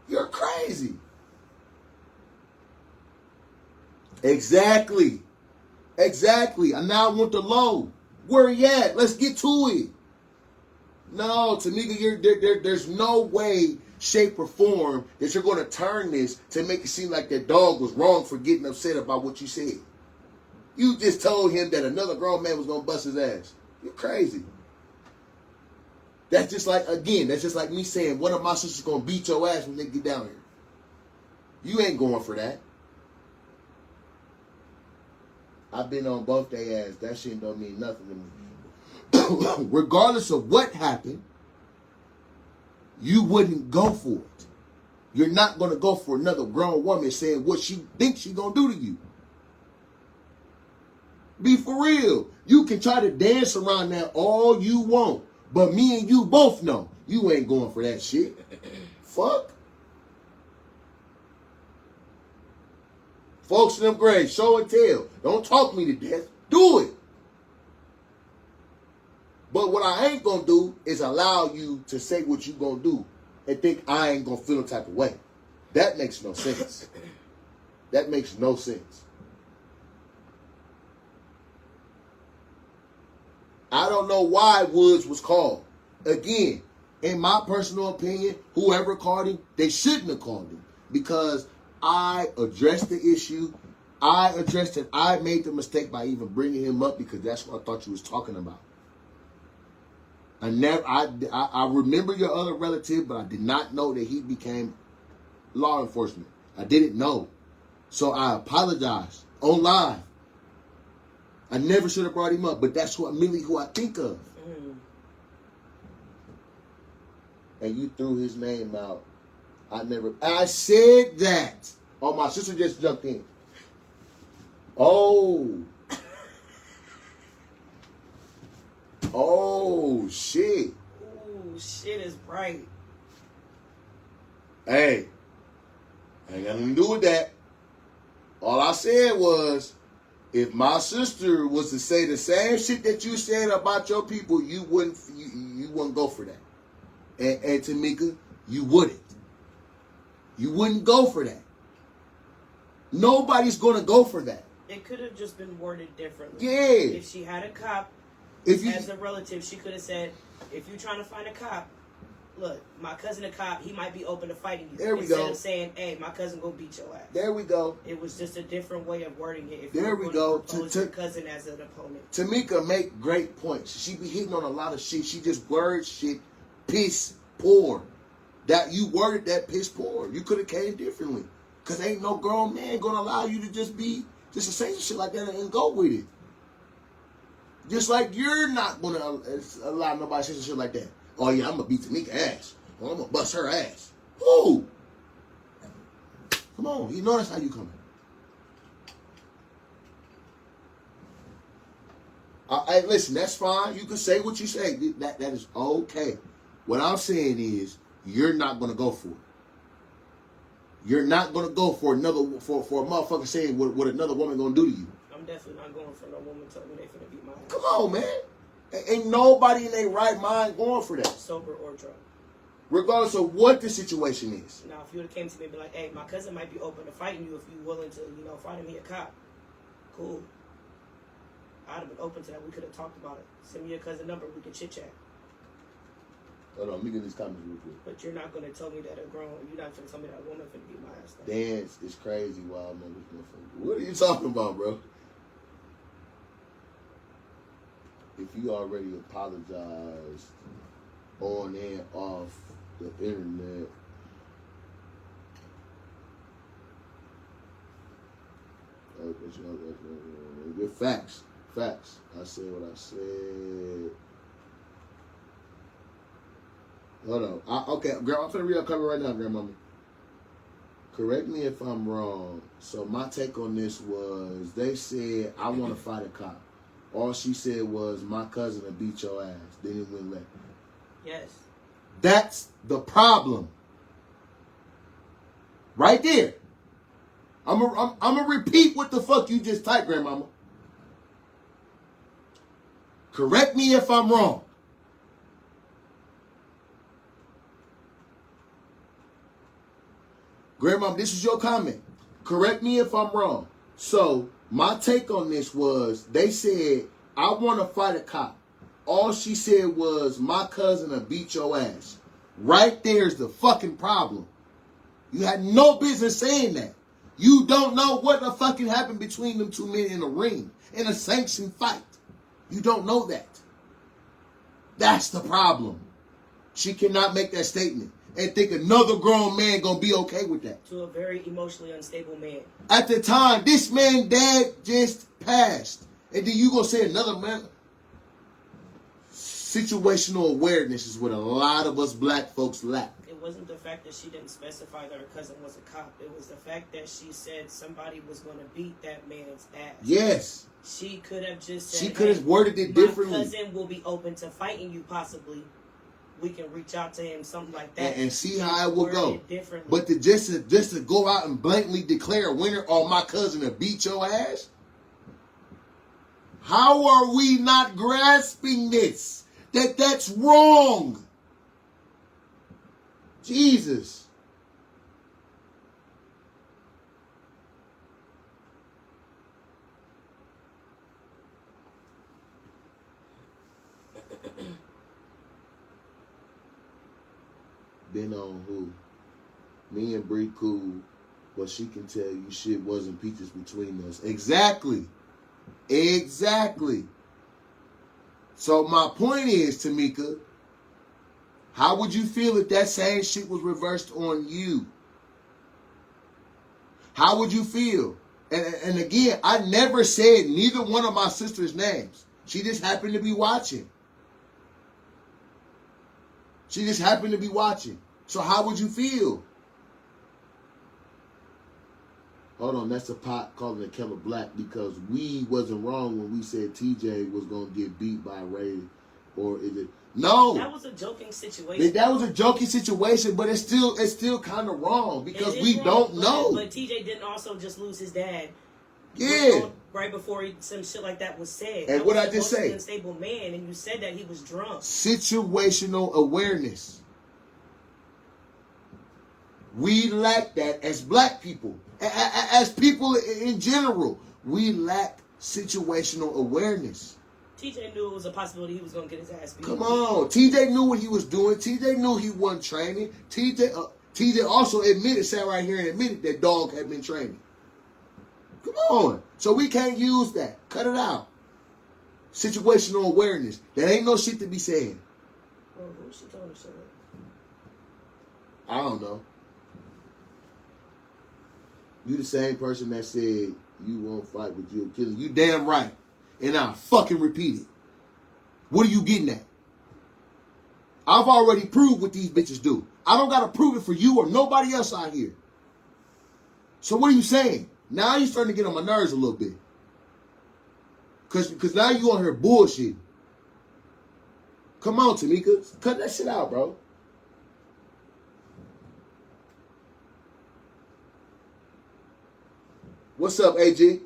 You're crazy. Exactly. And now I want the low. Where he at? Let's get to it. No, Tamika, there's no way, shape, or form that you're going to turn this to make it seem like that dog was wrong for getting upset about what you said. You just told him that another grown man was going to bust his ass. You're crazy. That's just like me saying one of my sisters going to beat your ass when they get down here. You ain't going for that. I've been on both their ass. That shit don't mean nothing to me. Regardless of what happened, you wouldn't go for it. You're not going to go for another grown woman saying what she thinks she's going to do to you. Be for real. You can try to dance around that all you want, but me and you both know you ain't going for that shit. Fuck. Folks in them graves, show and tell. Don't talk me to death. Do it. But what I ain't going to do is allow you to say what you going to do and think I ain't going to feel no type of way. That makes no sense. That makes no sense. I don't know why Woods was called. Again, in my personal opinion, whoever called him, they shouldn't have called him. Because I addressed the issue. I addressed it. I made the mistake by even bringing him up because that's what I thought you was talking about. I remember your other relative, but I did not know that he became law enforcement. I didn't know. So I apologize on live. I never should have brought him up, but that's immediately who I think of. And you threw his name out. I said that. Oh, my sister just jumped in. Oh, shit.
Ooh, shit is right.
Hey, I ain't got nothing to do with that. All I said was, if my sister was to say the same shit that you said about your people, you wouldn't go for that. And Tamika, you wouldn't. You wouldn't go for that. Nobody's going to go for that.
It could have just been worded differently.
Yeah.
If she had a cop as a relative, she could have said, if you're trying to find a cop, look, my cousin a cop, he might be open to fighting you.
There we
Instead
go.
of saying, hey, my cousin gonna beat your ass.
There we go.
It was just a different way of wording it. If
There
you
we
were
go.
to propose your cousin as an opponent.
Tamika make great points. She be hitting on a lot of shit. She just word shit piss poor. That you worded that piss poor. You could have came differently. Cause ain't no grown man gonna allow you to just to say some shit like that and go with it. Just like you're not gonna allow nobody to say some shit like that. Oh yeah, I'm gonna beat Tamika ass. Oh, I'm gonna bust her ass. Who? Come on, you know that's how you coming. Hey, listen, that's fine. You can say what you say. That is okay. What I'm saying is, you're not gonna go for it. You're not gonna go for another for a motherfucker saying what another woman gonna do to you.
I'm definitely not going for no woman telling me they finna beat my ass.
Come on, man. Ain't nobody in their right mind going for that.
Sober or drunk.
Regardless of what the situation is.
Now, if you would have came to me and be like, hey, my cousin might be open to fighting you if you're willing to, fight him, he a cop. Cool. I'd have been open to that. We could have talked about it. Send me your cousin number. We can chit-chat.
Hold on, let me get these comments real quick.
But you're not going to tell me that you're not going to tell me that a woman finna beat my ass.
Dance is crazy, wild man. What are you talking about, bro? If you already apologized on and off the internet, good facts. I said what I said. Hold on. Okay, girl, I'm finna read a comment right now, grandmama. Correct me if I'm wrong. So my take on this was, they said, I want to fight a cop. All she said was, my cousin will beat your ass. Then it went left.
Yes.
That's the problem. Right there. I'm gonna repeat what the fuck you just typed, grandmama. Correct me if I'm wrong. Grandmama, this is your comment. Correct me if I'm wrong. So, my take on this was, they said, I want to fight a cop. All she said was, my cousin will beat your ass. Right there's the fucking problem. You had no business saying that. You don't know what the fucking happened between them two men in a ring, in a sanctioned fight. You don't know that. That's the problem. She cannot make that statement and think another grown man gonna be okay with that.
To a very emotionally unstable man.
At the time, this man's dad just passed. And then you gonna say another man? Situational awareness is what a lot of us black folks lack.
It wasn't the fact that she didn't specify that her cousin was a cop. It was the fact that she said somebody was going to beat that man's ass.
Yes.
She could have just said,
she could have worded it differently.
My cousin will be open to fighting you possibly. We can reach out to him, something like that.
And see how it will go. But
to
just to go out and blatantly declare a winner on my cousin to beat your ass? How are we not grasping this? That's wrong. Jesus. Been on who? Me and Bree cool, but she can tell you shit wasn't peaches between us. Exactly. So my point is, Tamika, how would you feel if that same shit was reversed on you? How would you feel? And again, I never said neither one of my sisters' names. She just happened to be watching. So how would you feel? Hold on, that's a pot calling it Killer Black because we wasn't wrong when we said TJ was going to get beat by Ray. Or is it? No.
That was a joking situation.
That was a joking situation, but it's still kind of wrong because we don't know.
But TJ didn't also just lose his dad.
Yeah.
Right before some shit like that was said.
And what I just say?
Unstable man, and you said that he was drunk.
Situational awareness. We lack that as black people. As people in general, we lack situational awareness.
TJ knew it was a possibility he was gonna get his ass beat.
Come on. TJ knew what he was doing. TJ knew he wasn't training. TJ also sat right here and admitted that dog had been training. Come on. So we can't use that. Cut it out. Situational awareness. That ain't no shit to be saying.
Oh, who's she talking to?
I don't know. You the same person that said you won't fight with you killing. You damn right. And I'll fucking repeat it. What are you getting at? I've already proved what these bitches do. I don't got to prove it for you or nobody else out here. So what are you saying? Now you're starting to get on my nerves a little bit. Cause now you on here bullshit. Come on, Tamika. Cut that shit out, bro. What's up, AG?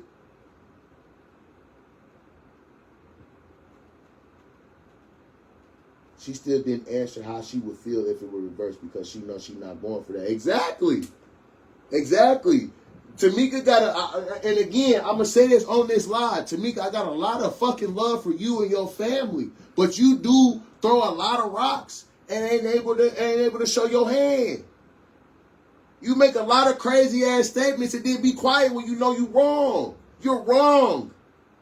She still didn't answer how she would feel if it were reversed because she knows she's not going for that. Exactly. Tamika got and again, I'm going to say this on this live. Tamika, I got a lot of fucking love for you and your family. But you do throw a lot of rocks and ain't able to show your hand. You make a lot of crazy ass statements and then be quiet when you know you're wrong. You're wrong.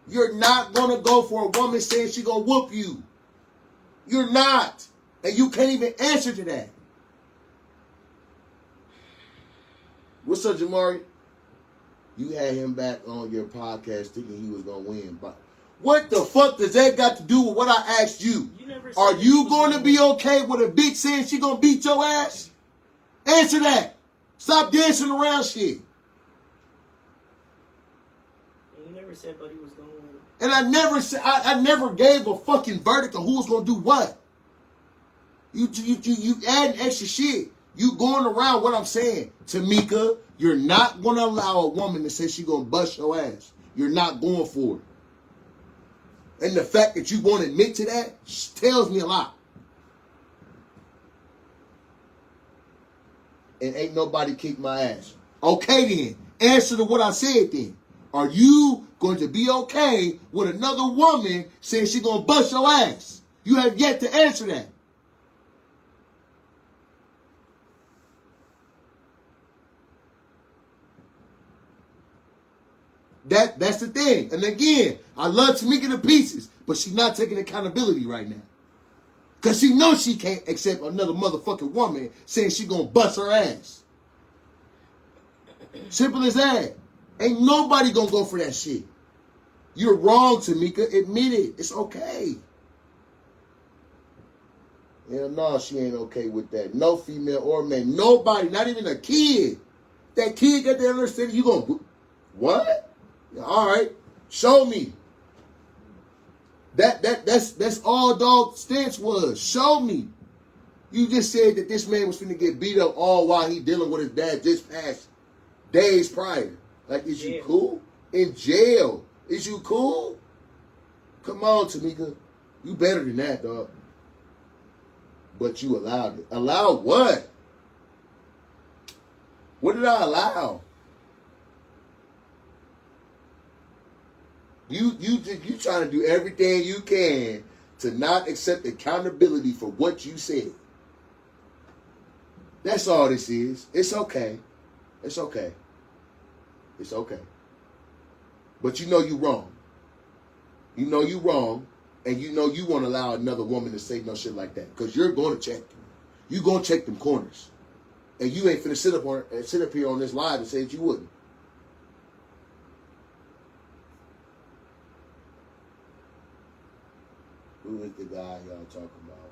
You're not going to go for a woman saying she going to whoop you. You're not. And you can't even answer to that. What's up, Jamari? You had him back on your podcast thinking he was going to win. But what the fuck does that got to do with what I asked you? Are you going to be okay with a bitch saying she going to beat your ass? Answer that. Stop dancing around shit.
You never said Buddy was going to win.
And I never gave a fucking verdict on who was going to do what. You adding extra shit. You going around what I'm saying. Tamika, you're not going to allow a woman to say she's going to bust your ass. You're not going for it. And the fact that you won't admit to that tells me a lot. And ain't nobody kicked my ass. Okay then. Answer to what I said then. Are you going to be okay with another woman saying she's going to bust your ass? You have yet to answer that. That's the thing. And again, I love Tamika to pieces, but she's not taking accountability right now. Because she knows she can't accept another motherfucking woman saying she going to bust her ass. Simple as that. Ain't nobody going to go for that shit. You're wrong, Tamika. Admit it. It's okay. Hell no, she ain't okay with that. No female or man. Nobody, not even a kid. That kid got to understand you going to... What? All right. Show me. That's all dog stance was. Show me. You just said that this man was finna get beat up all while he dealing with his dad just past days prior. Like, is you cool? In jail. Is you cool? Come on, Tamika. You better than that, dog. But you allowed it. Allowed what? What did I allow? You trying to do everything you can to not accept accountability for what you said. That's all this is. It's okay. It's okay. It's okay. But you know you wrong. You know you wrong, and you know you won't allow another woman to say no shit like that. Because you're going to check them. You're going to check them corners. And you ain't finna sit up here on this live and say that you wouldn't. Who is the guy y'all talking about?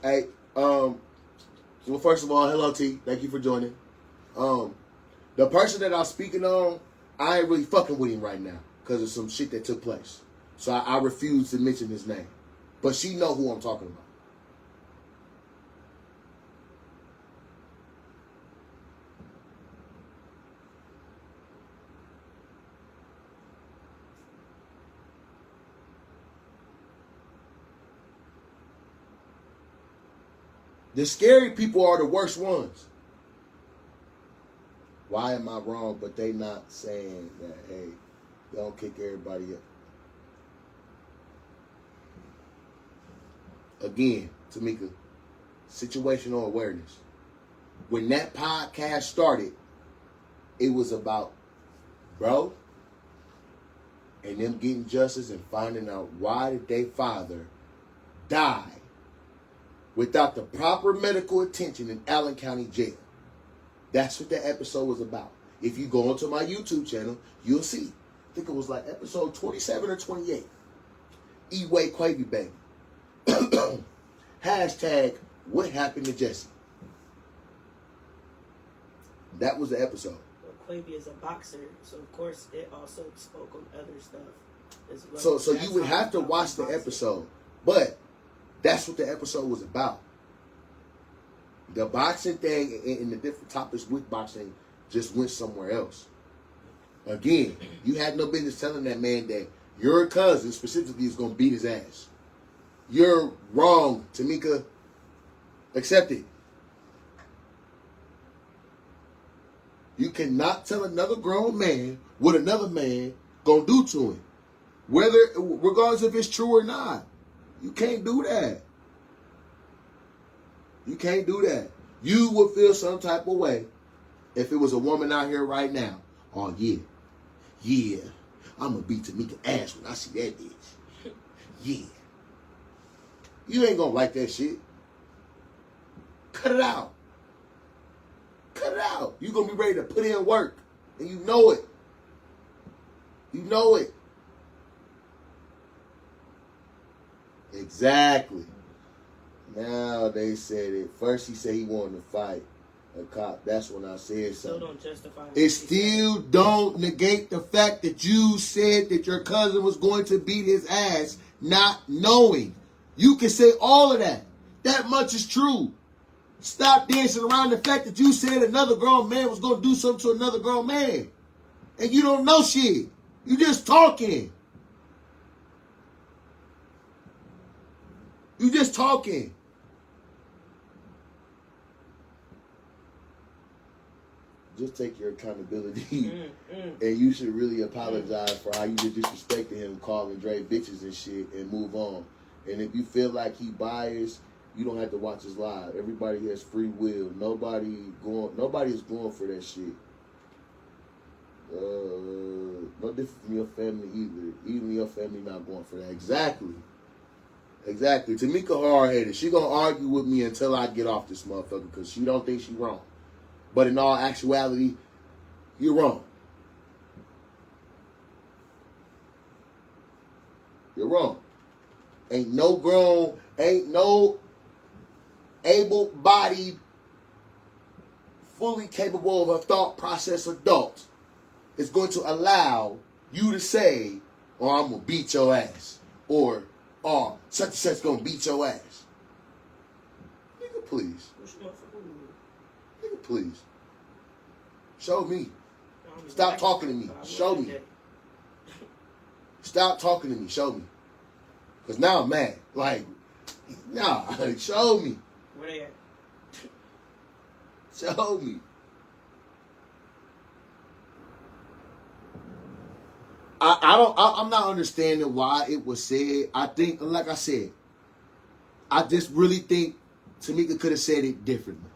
Hey, well, first of all, hello T. Thank you for joining. The person that I'm speaking on, I ain't really fucking with him right now because of some shit that took place. So I refuse to mention his name. But she know who I'm talking about. The scary people are the worst ones. Why am I wrong? But they not saying that, hey, don't kick everybody up. Again, Tamika, situational awareness. When that podcast started, it was about bro and them getting justice and finding out why did their father die without the proper medical attention in Allen County Jail. That's what that episode was about. If you go onto my YouTube channel, you'll see. I think it was like episode 27 or 28. E-Way Quavy Baby. Hashtag what happened to Jesse. That was the episode.
Well, Quavy is a boxer, so of course it also spoke on other stuff as well.
So you would have to watch the episode. But that's what the episode was about. The boxing thing and the different topics with boxing just went somewhere else. Again, you had no business telling that man that your cousin specifically is going to beat his ass. You're wrong, Tamika. Accept it. You cannot tell another grown man what another man going to do to him. Regardless if it's true or not. You can't do that. You can't do that. You would feel some type of way if it was a woman out here right now. Oh, yeah, I'm going to beat Tamika ass when I see that bitch. Yeah. You ain't going to like that shit. Cut it out. Cut it out. You going to be ready to put in work. And you know it. You know it. Exactly. Now they said it. First he said he wanted to fight a cop. That's when I said
Still
something.
don't justify
It still don't negate the fact that you said that your cousin was going to beat his ass, not knowing. You can say all of that. That much is true. Stop dancing around the fact that you said another grown man was going to do something to another grown man. And you don't know shit. You just talking. You just talking. Just take your accountability. And you should really apologize for how you just disrespected him, calling Dre bitches and shit, and move on. And if you feel like he biased, you don't have to watch his live. Everybody has free will. Nobody is going for that shit. No different from your family either. Even your family not going for that. Exactly. Tamika hard-headed. She gonna argue with me until I get off this motherfucker because she don't think she wrong. But in all actuality, you're wrong. You're wrong. Ain't no able-bodied, fully capable of a thought process adult is going to allow you to say, oh, I'm going to beat your ass. Or, oh, such and such going to beat your ass. Nigga, please. Nigga, please. Show me. Stop talking to me. Show me. Stop talking to me. Show me. Because now I'm mad. Like, nah, show me.
Where they at?
Show me. I'm not understanding why it was said. I think, like I said, I just really think Tamika could have said it differently.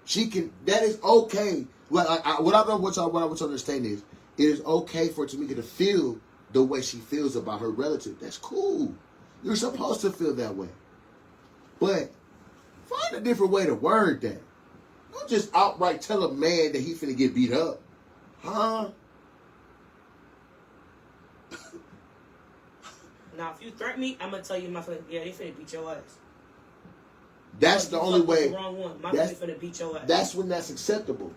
She can, that is okay. What I want you to understand is, it is okay for Tamika to feel the way she feels about her relative. That's cool. You're supposed to feel that way. But find a different way to word that. Don't just outright tell a man that he finna get beat up. Huh?
Now, if you threaten me, I'm going to tell you, my friend, yeah, they finna beat your ass.
That's the only way.
The wrong one. My friend finna beat your ass.
That's when that's acceptable.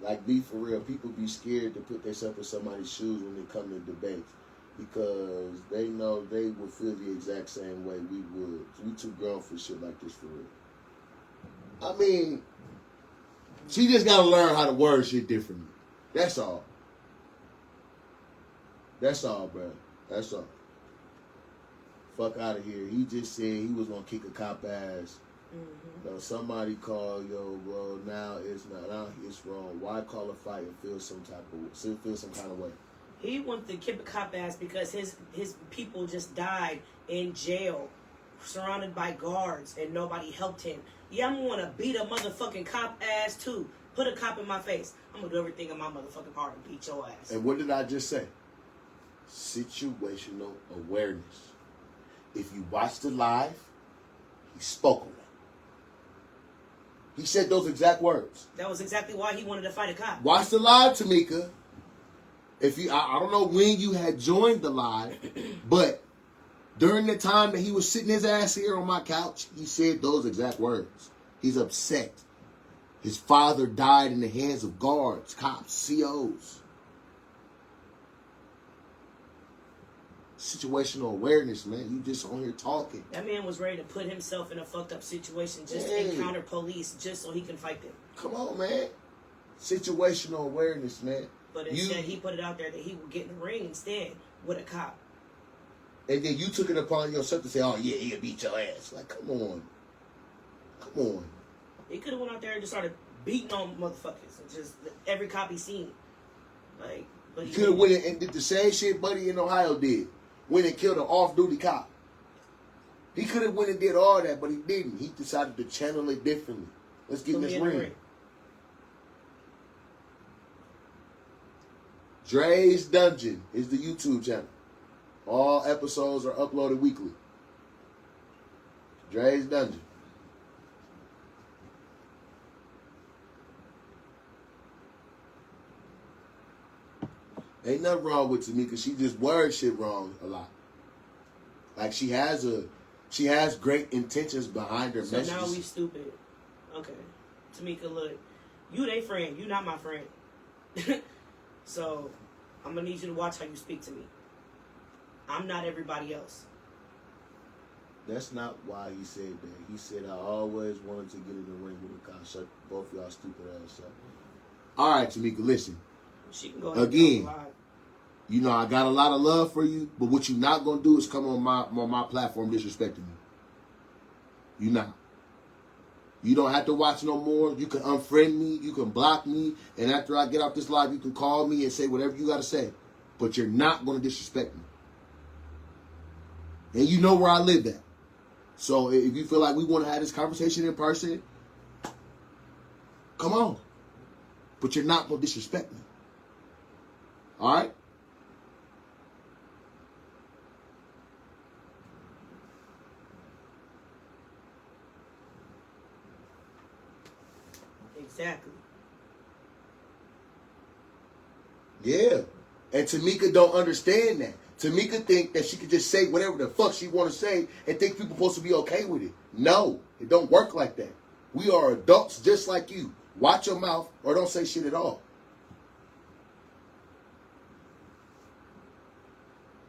Like, be for real. People be scared to put themselves in somebody's shoes when they come to debates. Because they know they would feel the exact same way we would. We too grown for shit like this for real. I mean, she just got to learn how to word shit differently. That's all. That's all, bro. That's all. Fuck out of here. He just said he was going to kick a cop ass No, somebody called, yo, bro. Now it's not. Now it's wrong. Why call a fight and feel some kind of way?
He wanted to kick a cop ass because his people just died in jail, surrounded by guards, and nobody helped him. Yeah, I'm gonna beat a motherfucking cop ass too. Put a cop in my face. I'm gonna do everything in my motherfucking power and beat your ass.
And what did I just say? Situational awareness. If you watch the live, he spoke on that. He said those exact words.
That was exactly why he wanted to fight a cop.
Watch the live, Tamika. If you, I don't know when you had joined the live, but during the time that he was sitting his ass here on my couch, he said those exact words. He's upset. His father died in the hands of guards, cops, COs. Situational awareness, man. You just on here talking.
That man was ready to put himself in a fucked up situation just to encounter police just so he can fight them.
Come on, man. Situational awareness, man.
But instead, he put it out there that he would get in the ring instead with a cop.
And then you took it upon yourself to say, oh, yeah, he'll beat your ass. Like, come on. Come on.
He could have went out there and just started beating on motherfuckers. And just every cop he seen. Like, but
He could have went and did the same shit Buddy in Ohio did. Went and killed an off-duty cop. He could have went and did all that, but he didn't. He decided to channel it differently. Let's get in this ring. Dre's Dungeon is the YouTube channel. All episodes are uploaded weekly. Dre's Dungeon. Ain't nothing wrong with Tamika. She just words shit wrong a lot. Like she has great intentions behind her messages.
So now we stupid. Okay. Tamika, look. You they friend. You not my friend. So, I'm going to need you to watch how you speak to me. I'm not everybody else.
That's not why he said that. He said, I always wanted to get in the ring with a cop. Shut both y'all stupid ass up. All right, Tamika, listen.
She can go ahead
Again,
and
you know, I got a lot of love for you, but what you're not going to do is come on my platform disrespecting me. You not. You don't have to watch no more. You can unfriend me. You can block me. And after I get off this live, you can call me and say whatever you got to say. But you're not going to disrespect me. And you know where I live at. So if you feel like we want to have this conversation in person, come on. But you're not going to disrespect me. All right?
Exactly.
Yeah. And Tamika don't understand that. Tamika think that she could just say whatever the fuck she want to say and think people supposed to be okay with it. No, it don't work like that. We are adults just like you. Watch your mouth or don't say shit at all.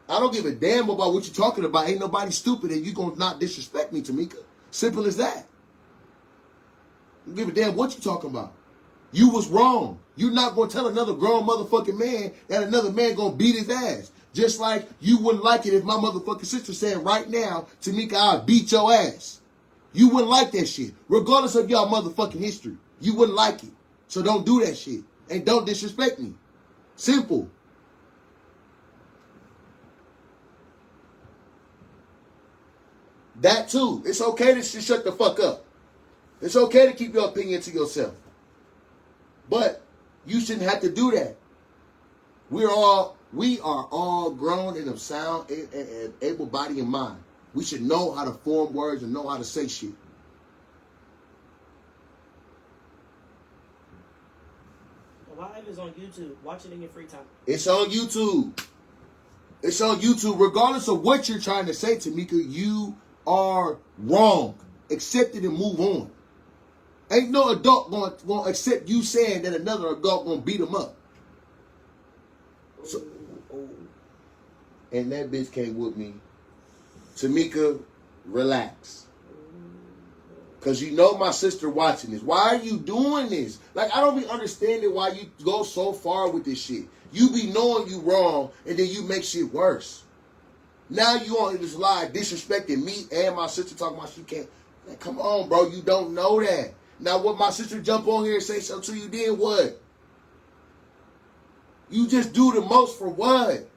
I don't give a damn about what you're talking about. Ain't nobody stupid and you gonna not disrespect me, Tamika. Simple as that. I don't give a damn what you talking about. You was wrong. You're not gonna tell another grown motherfucking man that another man gonna beat his ass. Just like you wouldn't like it if my motherfucking sister said right now, Tamika, I'll beat your ass. You wouldn't like that shit. Regardless of y'all motherfucking history. You wouldn't like it. So don't do that shit. And don't disrespect me. Simple. That too. It's okay to shut the fuck up. It's okay to keep your opinion to yourself. But you shouldn't have to do that. We are all grown and of sound and able body and mind. We should know how to form words and know how to say shit.
The live is on YouTube. Watch it in your free time.
It's on YouTube. It's on YouTube. Regardless of what you're trying to say, Tamika, you are wrong. Accept it and move on. Ain't no adult going to accept you saying that another adult going to beat him up. So, and that bitch came with me. Tamika, relax. Because you know my sister watching this. Why are you doing this? Like, I don't be understanding why you go so far with this shit. You be knowing you wrong, and then you make shit worse. Now you on this live disrespecting me and my sister talking about she can't. Man, come on, bro. You don't know that. Now, what my sister jump on here and say something to you, then what? You just do the most for what?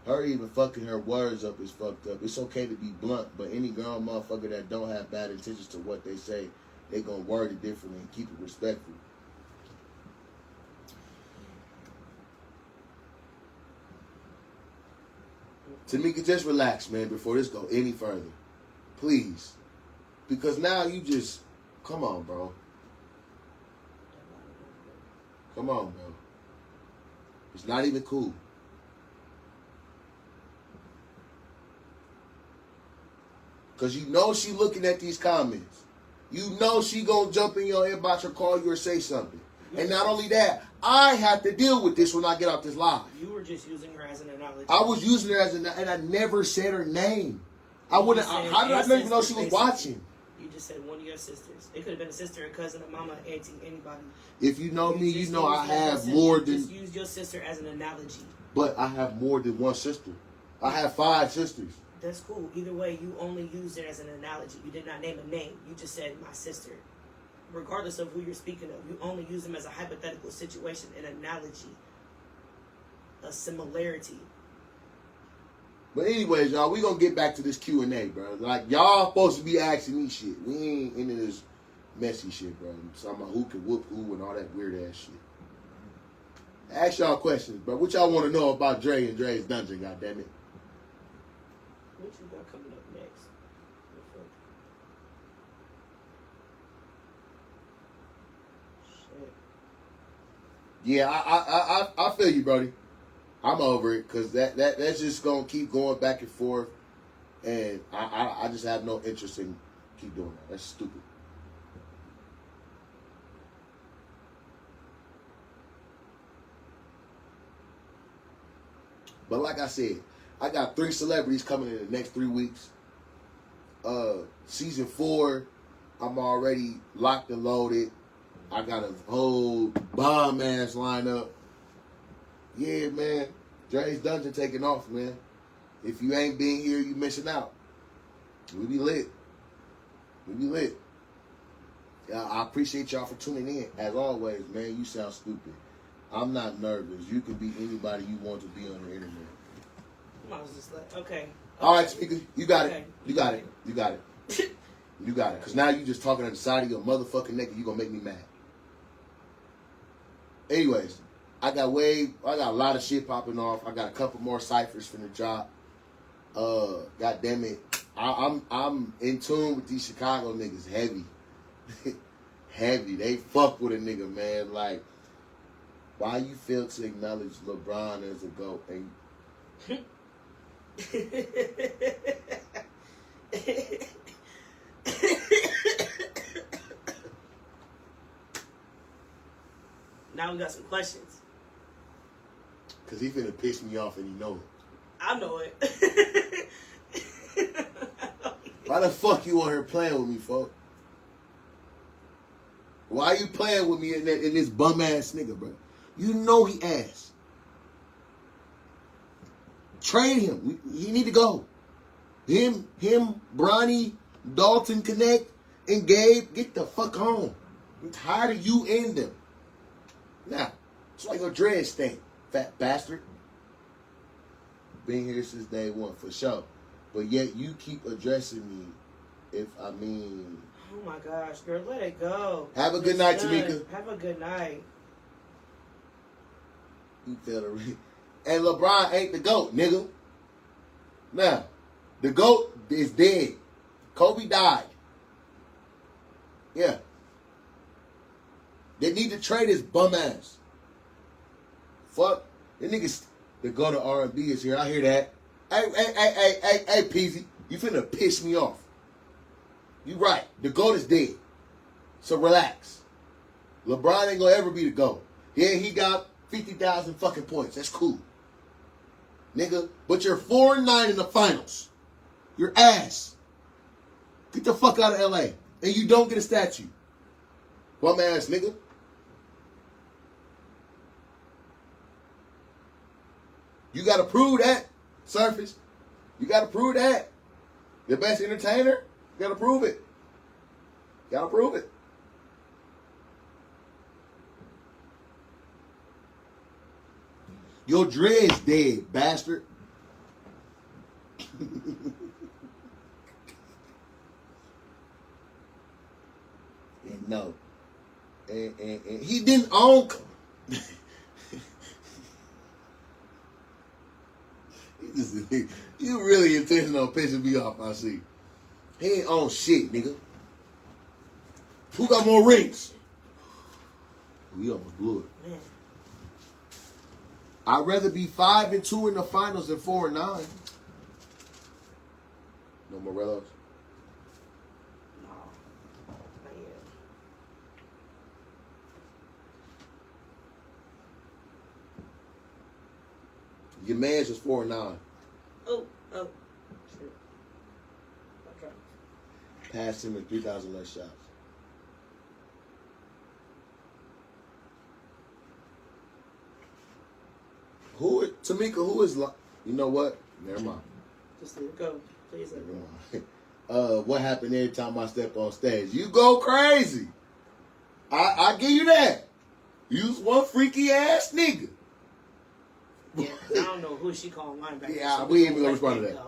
Her even fucking her words up is fucked up. It's okay to be blunt, but any girl motherfucker that don't have bad intentions to what they say, they gonna word it differently and keep it respectful. Tamika, just relax, man, before this go any further. Please. Because now you just, come on, bro. Come on, bro. It's not even cool. Because you know she looking at these comments. You know she gonna jump in your inbox or call you or say something. And not only that, I have to deal with this when I get off this live.
You were just using her as an analogy.
I was using her as and I never said her name. I wouldn't. How did I not even know she was watching?
You just said one of your sisters. It could have been a sister, a cousin, a mama, auntie, anybody.
If you know me, you know I have
more
than.
Just use your sister as an analogy.
But I have more than one sister. I have 5 sisters.
That's cool. Either way, you only used it as an analogy. You did not name a name. You just said my sister. Regardless of who you're speaking of, you only use them as a hypothetical situation, an analogy, a similarity.
But anyways, y'all, we gonna get back to this Q&A, bro. Like, y'all supposed to be asking me shit. We ain't into this messy shit, bro. Talking about who can whoop who and all that weird ass shit. Ask y'all questions, bro. What y'all want to know about Dre and Dre's Dungeon, goddammit?
What you got coming up next? Shit.
Yeah, I feel you, Brody. I'm over it because that's just gonna keep going back and forth, and I just have no interest in keep doing that. That's stupid. But like I said, I got 3 celebrities coming in the next 3 weeks. Season 4, I'm already locked and loaded. I got a whole bomb ass lineup. Yeah, man. Dre's Dungeon taking off, man. If you ain't been here, you missing out. We be lit. We be lit. I appreciate y'all for tuning in. As always, man, you sound stupid. I'm not nervous. You can be anybody you want to be on the internet.
I was just like, okay.
All right, speaker. You got
Okay.
it. You got it. You got it. You got it. Because now you just talking on the side of your motherfucking neck and you going to make me mad. Anyways, I got a lot of shit popping off. I got a couple more ciphers from the drop. God damn it. I'm in tune with these Chicago niggas heavy. Heavy. They fuck with a nigga, man. Like, why you fail to acknowledge LeBron as a GOAT? And
now we got some questions.
because he finna piss me off and he know it.
I know it.
Why the fuck you on here playing with me, folks? Why you playing with me in this bum ass nigga, bro? You know he ass. Trade him. He need to go. Him, Bronny, Dalton Connect, and Gabe, get the fuck home. I'm tired of you and them. Now, it's like a dread stink, fat bastard. Been here since day one, for sure. But yet you keep addressing me
Oh my gosh, girl, let it go.
Have a good night, Tamika.
Have a good night.
You feel the ring. And LeBron ain't the GOAT, nigga. Now, the GOAT is dead. Kobe died. Yeah. They need to trade his bum ass. Fuck. The niggas that go to R&B is here. I hear that. Hey, Peasy. You finna piss me off. You right. The GOAT is dead. So relax. LeBron ain't gonna ever be the GOAT. Yeah, he got 50,000 fucking points. That's cool. Nigga. But you're 4-9 in the finals. You're ass. Get the fuck out of LA. And you don't get a statue. Bum ass nigga. You gotta prove that. Surface. You got to prove that. The best entertainer, you got to prove it. Got to prove it. Your dread's dead, bastard. And no. And he didn't own. You really intentional on pissing me off, I see. He ain't on shit, nigga. Who got more rings? We almost blew it.
Man.
I'd rather be 5-2 in the finals than 4-9. No Morelos.
No. Not yet.
Your man's was 4-9.
Oh. Shit. I'll try.
Passed him in 3,000 less shots. Tamika, who is, you know what? Never mind.
Just let it go. Please let it
Never
go.
mind. What happened every time I stepped on stage? You go crazy. I give you that. You's one freaky ass nigga.
Yeah, I don't know who she called linebacker.
Yeah,
so
we ain't gonna
let
respond to
it
that.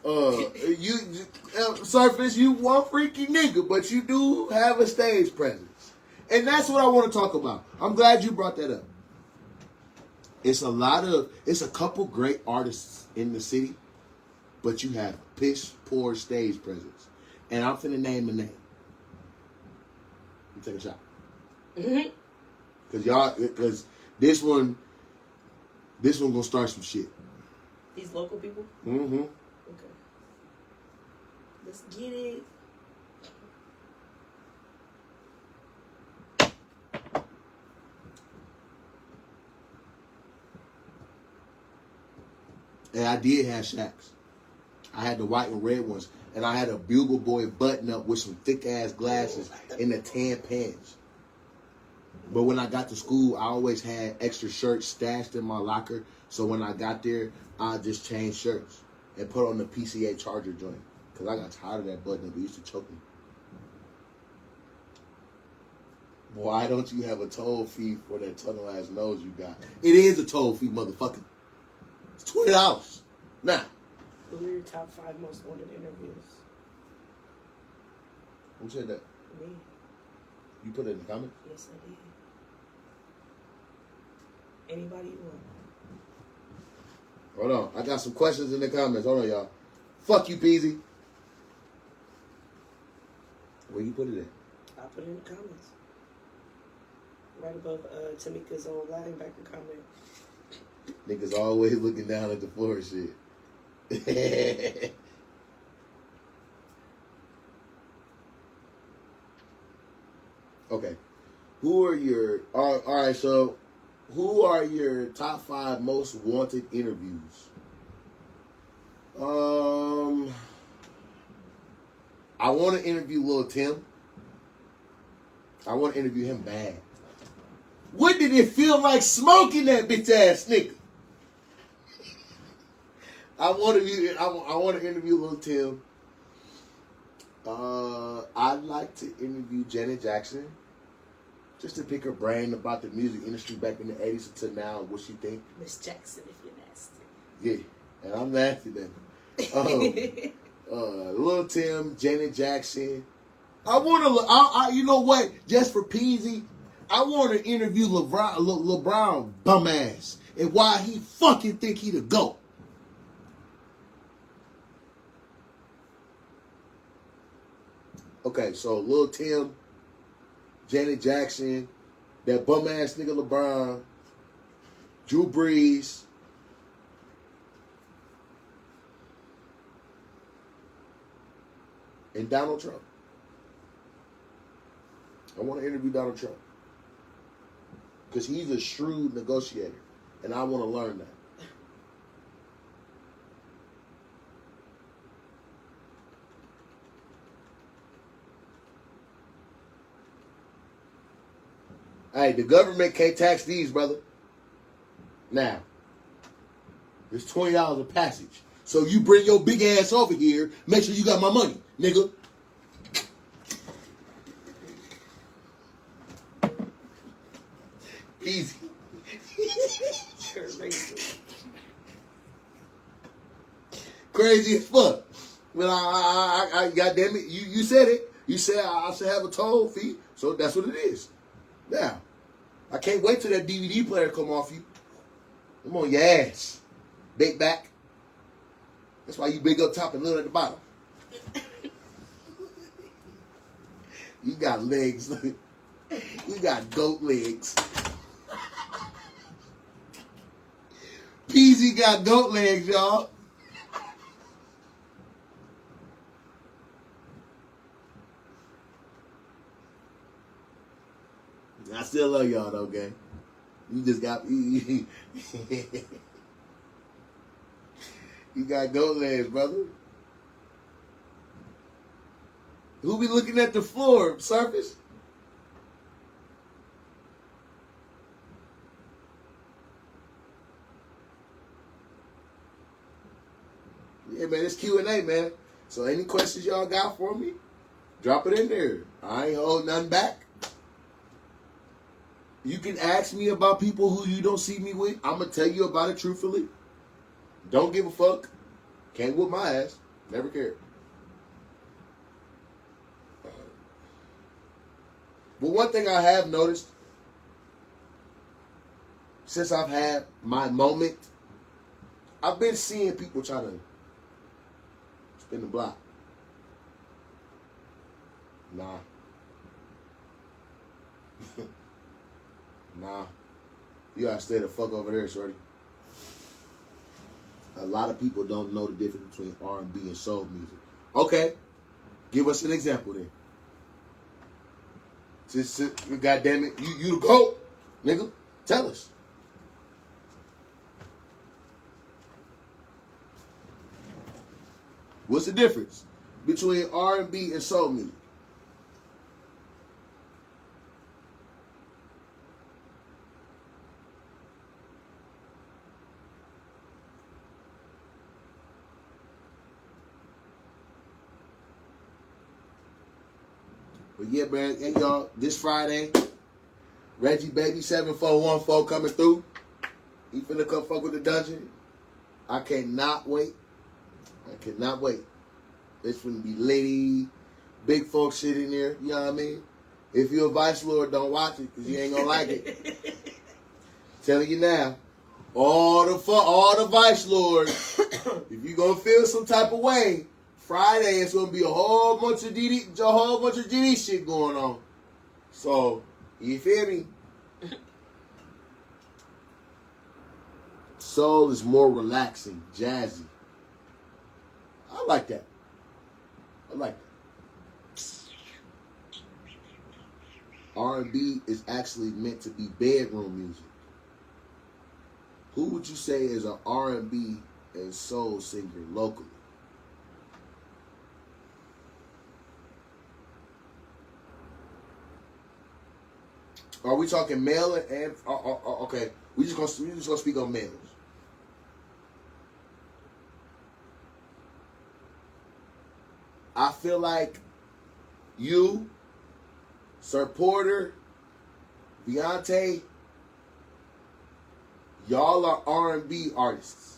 go.
Surface, you one freaky nigga, but you do have a stage presence. And that's what I want to talk about. I'm glad you brought that up. It's a couple great artists in the city, but you have piss poor stage presence. And I'm finna name a name. You take a shot. Cause this one gonna start some shit.
These local people?
Mm-hmm.
Okay. Let's get it.
And I did have Shaqs. I had the white and red ones. And I had a Bugle Boy button up with some thick ass glasses and the tan pants. But when I got to school, I always had extra shirts stashed in my locker. So when I got there, I just changed shirts and put on the PCA Charger joint. Because I got tired of that button up. It used to choke me. Why don't you have a toll fee for that tunnel ass nose you got? It is a toll fee, motherfucker. It's $20. Now.
Who are your top 5 most wanted interviews?
Who said that?
Me.
You put it in the comments?
Yes, I did. Anybody you want?
Hold on. I got some questions in the comments. Hold on, y'all. Fuck you, Peasy. Where you put it at?
I'll put it in the comments. Right above Tamika's old linebacker comment.
Niggas always looking down at the floor and shit. Okay. Who are your... All right, so... Who are your top 5 most wanted interviews? I want to interview Lil Tim. I want to interview him bad. What did it feel like smoking that bitch ass nigga? I want to interview Lil Tim. I'd like to interview Janet Jackson. Just to pick her brain about the music industry back in the 80s until now and what she think.
Miss Jackson, if you're nasty.
Yeah, and I'm nasty then. Lil Tim, Janet Jackson. I want to, you know what? Just for Peasy, I want to interview LeBron bum ass and why he fucking think he the GOAT. Okay, so Lil Tim, Janet Jackson, that bum ass nigga LeBron, Drew Brees, and Donald Trump. I want to interview Donald Trump because he's a shrewd negotiator, and I want to learn that. Hey, the government can't tax these, brother. Now, It's $20 a passage. So you bring your big ass over here, make sure you got my money, nigga. Easy.
You're racist.
Crazy as fuck. Well, I goddamn it, you said it. You said I should have a toll fee, so that's what it is. Now, I can't wait till that DVD player come off you. Come on your ass. Big back. That's why you big up top and little at the bottom. You got legs. You got goat legs. Peasy got goat legs, y'all. I still love y'all though, gang. You just got you got goat legs, brother. Who be looking at the floor, Surface? Yeah, man, it's Q&A, man. So any questions y'all got for me, drop it in there. I ain't holding nothing back. You can ask me about people who you don't see me with. I'm going to tell you about it truthfully. Don't give a fuck. Can't whoop my ass. Never cared. But one thing I have noticed since I've had my moment, I've been seeing people try to spin the block. Nah. Nah. You gotta stay the fuck over there, shorty. A lot of people don't know the difference between R&B and soul music. Okay. Give us an example then. God damn it. You the GOAT, nigga. Tell us. What's the difference between R&B and soul music? But yeah, man, hey y'all, this Friday, Reggie Baby 7414 coming through. He finna come fuck with the dungeon. I cannot wait. I cannot wait. It's finna be litty, big folk shit in there, you know what I mean? If you're a Vice Lord, don't watch it, because you ain't gonna like it. Telling you now, all the Vice Lords, if you gonna feel some type of way, Friday it's gonna be a whole bunch of GD shit going on. So, you feel me? Soul is more relaxing, jazzy. I like that. I like that. R&B is actually meant to be bedroom music. Who would you say is an R&B and soul singer locally? Are we talking male and okay? We just gonna speak on males. I feel like you, Sir Porter, Beyonce, y'all are R&B artists.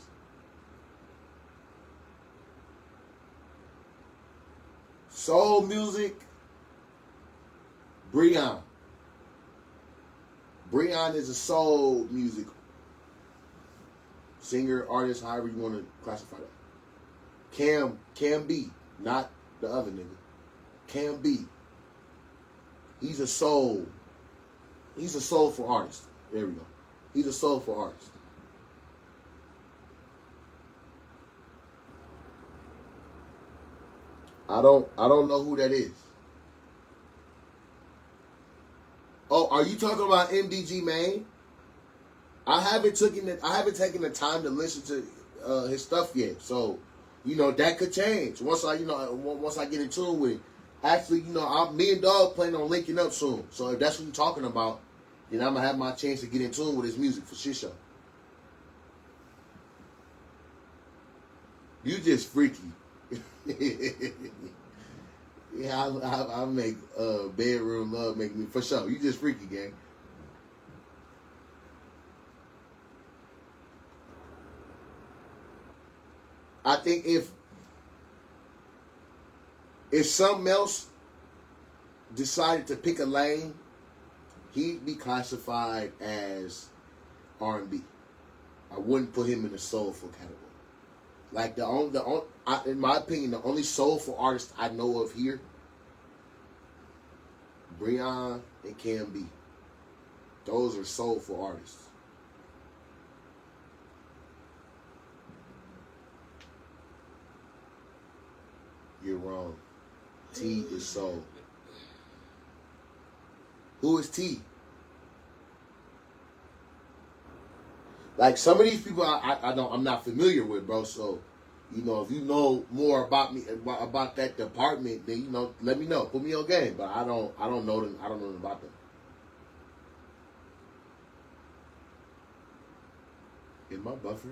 Soul music, Breon. Breon is a soul music singer, artist, however you want to classify that. Cam B, not the other nigga. Cam B. He's a soulful artist. There we go. He's a soulful artist. I don't know who that is. Oh, are you talking about MDG Main? I haven't taken the time to listen to his stuff yet. So, that could change once I get in tune with it. Actually, me and Dog planning on linking up soon. So if that's what you're talking about, then I'm gonna have my chance to get in tune with his music for shit show. You just freaky. Yeah, I make bedroom love make me for sure. You just freaky, gang. I think if something else decided to pick a lane, he'd be classified as R&B. I wouldn't put him in the soulful category. Like in my opinion, the only soulful artist I know of here, Breon and Cam B. Those are soulful artists. You're wrong. T is soul. Who is T? Like some of these people, I'm not familiar with, bro. So, you know, if you know more about me about that department, then let me know. Put me on game. But I don't know them. I don't know about them. In my buffer.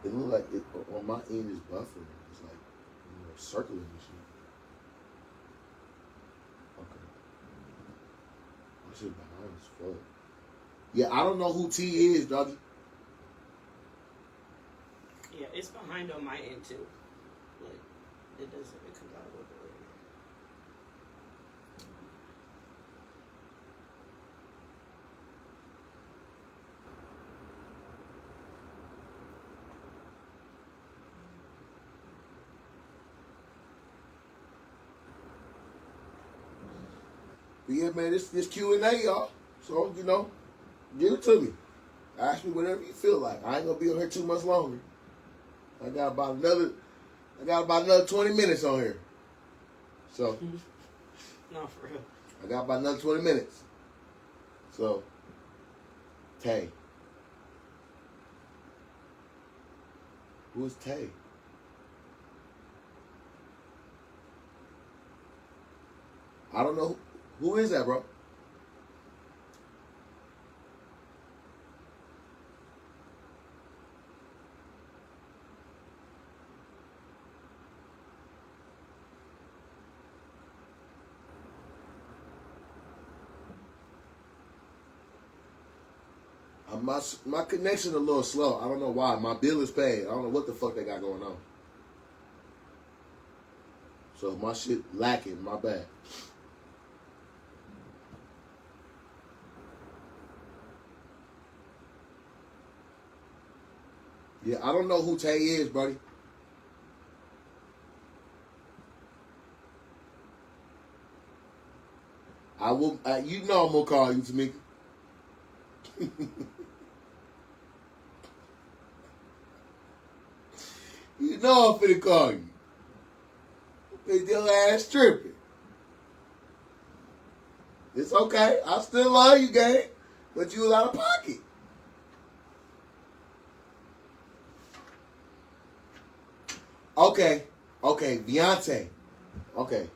It look like it on my end is buffering. It's like circling and shit. Okay. My shit behind as fuck. Yeah, I don't know who T is, doggy.
Yeah, it's behind on my end too. Like it comes out a little bit later.
But yeah, man, this Q&A, y'all. So, give it to me. Ask me whatever you feel like. I ain't gonna be on here too much longer. I got about another 20 minutes on here. So
No, for real.
I got about another 20 minutes. So Tay. Who is Tay? I don't know. Who is that, bro? My connection a little slow. I don't know why. My bill is paid. I don't know what the fuck they got going on. So my shit lacking. My bad. Yeah, I don't know who Tay is, buddy. I will. I'm gonna call you, Tamika. I'm finna call you. Make your ass tripping. It's okay. I still love you, gang. But you was out of pocket. Okay, Beyonce. Okay.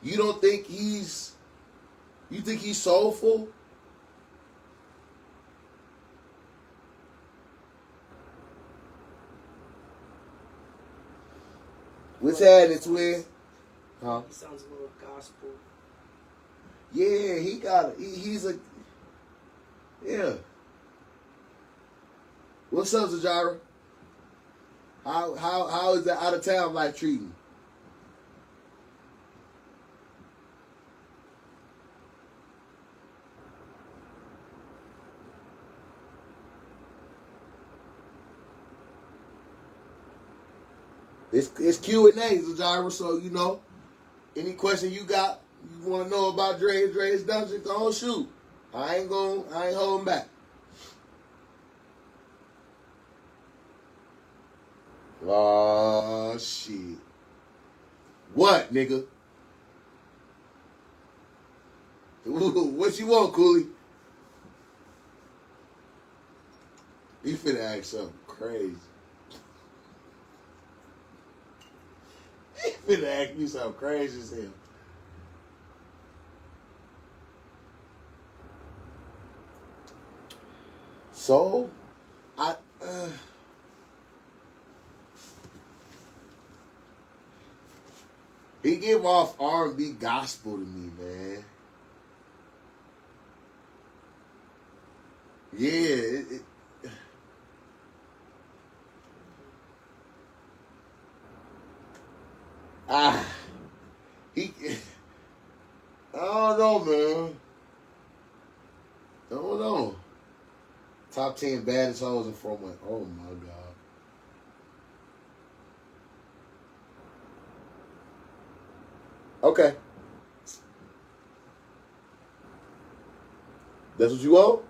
You think he's soulful? What's happening, twin? Huh?
He sounds a little gospel.
Yeah, he's a yeah. What's up, Zajara? How is that out of town life treating? It's Q&A, Zajara, so any question you got, you want to know about Dre's Dungeon, go on shoot. I ain't holding back. Oh, shit. What, nigga? Ooh, what you want, Cooley? You finna ask something crazy. finna ask me something crazy as hell. So, he give off R&B gospel to me, man. Yeah, he. I don't know, man. I don't know. Top 10 baddest hoes in 4 months. Oh my God. Okay. That's what you want?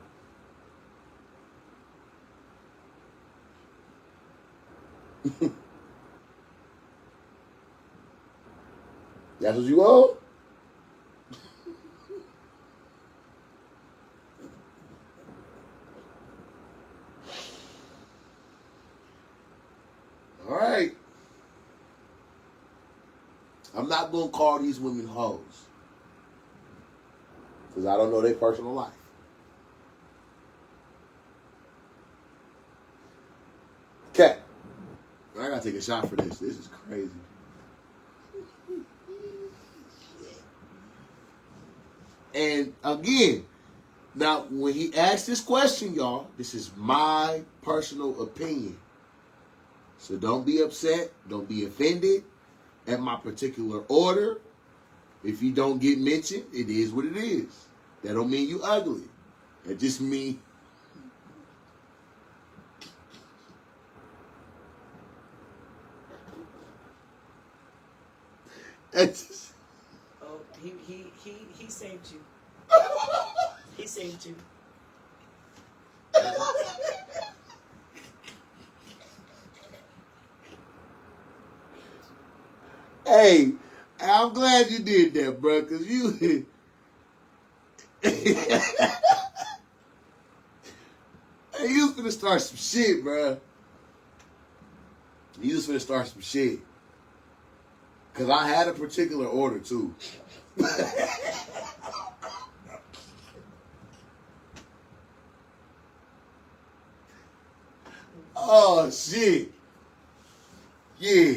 That's what you want? All right. I'm not going to call these women hoes. Because I don't know their personal life. Okay. I got to take a shot for this. This is crazy. And again, now when he asked this question, y'all, this is my personal opinion. So don't be upset. Don't be offended at my particular order. If you don't get mentioned, it is what it is. That don't mean you ugly. That just means
Oh, he saved you. He saved you.
Hey, I'm glad you did that, bro, because you... Hey, you was finna start some shit, bro. You was finna start some shit. Because I had a particular order, too. Oh, shit. Yeah.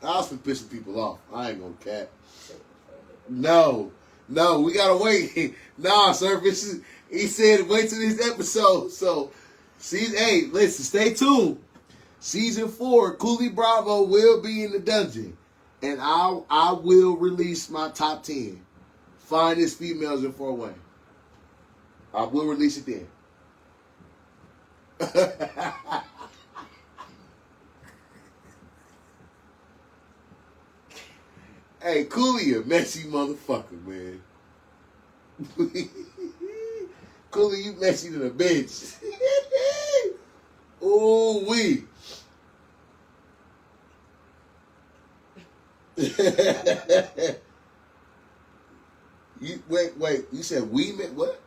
I was finna piss some people off. I ain't gonna cap. No, we gotta wait. Nah, sir. He said wait till this episode. So, hey, listen, stay tuned. Season 4, Cooley Bravo will be in the dungeon. And I will release my top 10 finest females in Fort Wayne. I will release it then. Hey, Cooley a messy motherfucker, man. Cooley, you messy than a bitch. Ooh, wee. You wait. You said we met what?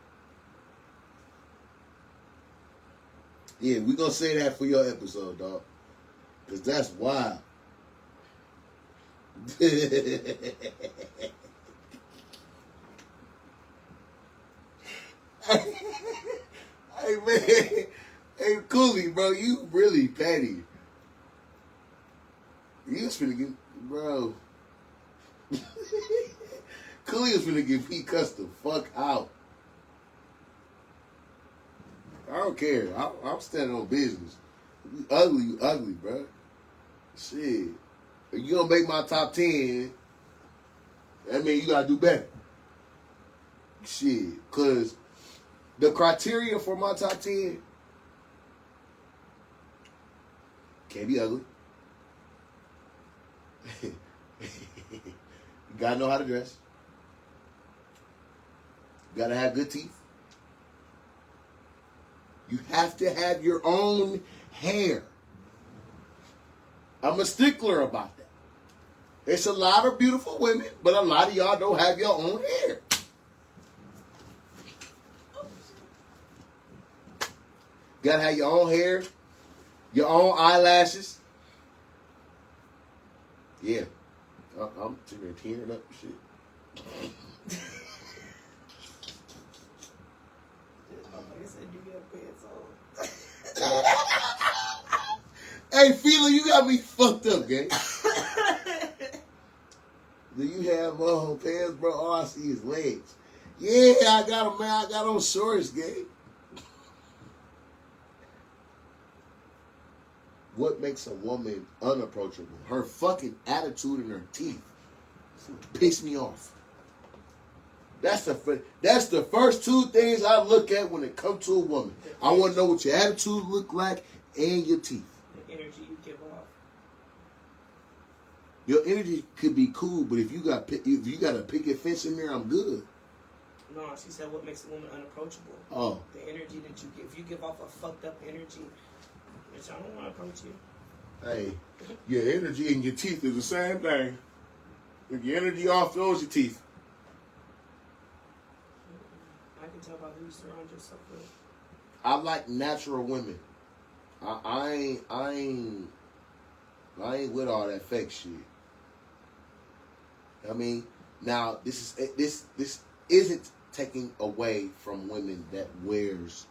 Yeah, we gonna say that for your episode, dog. Cause that's wild. Hey man, hey Cooley, bro, you really petty. You was finna get, bro. Cooley was finna get me cussed the fuck out. I don't care. I'm standing on business. You ugly, bro. Shit. If you gonna make my top 10, that means you gotta do better. Shit. Cause the criteria for my top 10 can't be ugly. You gotta know how to dress. You gotta have good teeth. You have to have your own hair. I'm a stickler about that. It's a lot of beautiful women, but a lot of y'all don't have your own hair. You gotta have your own hair, your own eyelashes. Yeah. I'm sitting there tearing up and shit.
Like I said, you got pants on.
Hey, Fila, you got me fucked up, gang. Do you have pants, bro? All I see is legs. Yeah, I got them, man. I got on shorts, gang. What makes a woman unapproachable? Her fucking attitude and her teeth. Piss me off. That's the first two things I look at when it comes to a woman. I want to know what your attitude look like and your teeth.
The energy you give off.
Your energy could be cool, but if you got a picket fence in there, I'm good.
No, she said what makes a woman unapproachable.
Oh.
The energy that you give. If you give off a fucked up energy, bitch, I don't want to approach you.
Hey, your energy and your teeth is the same thing. If your energy off, those your teeth.
I can tell by who you surround yourself with.
I like natural women. I ain't with all that fake shit. I mean, now this isn't taking away from women that wears,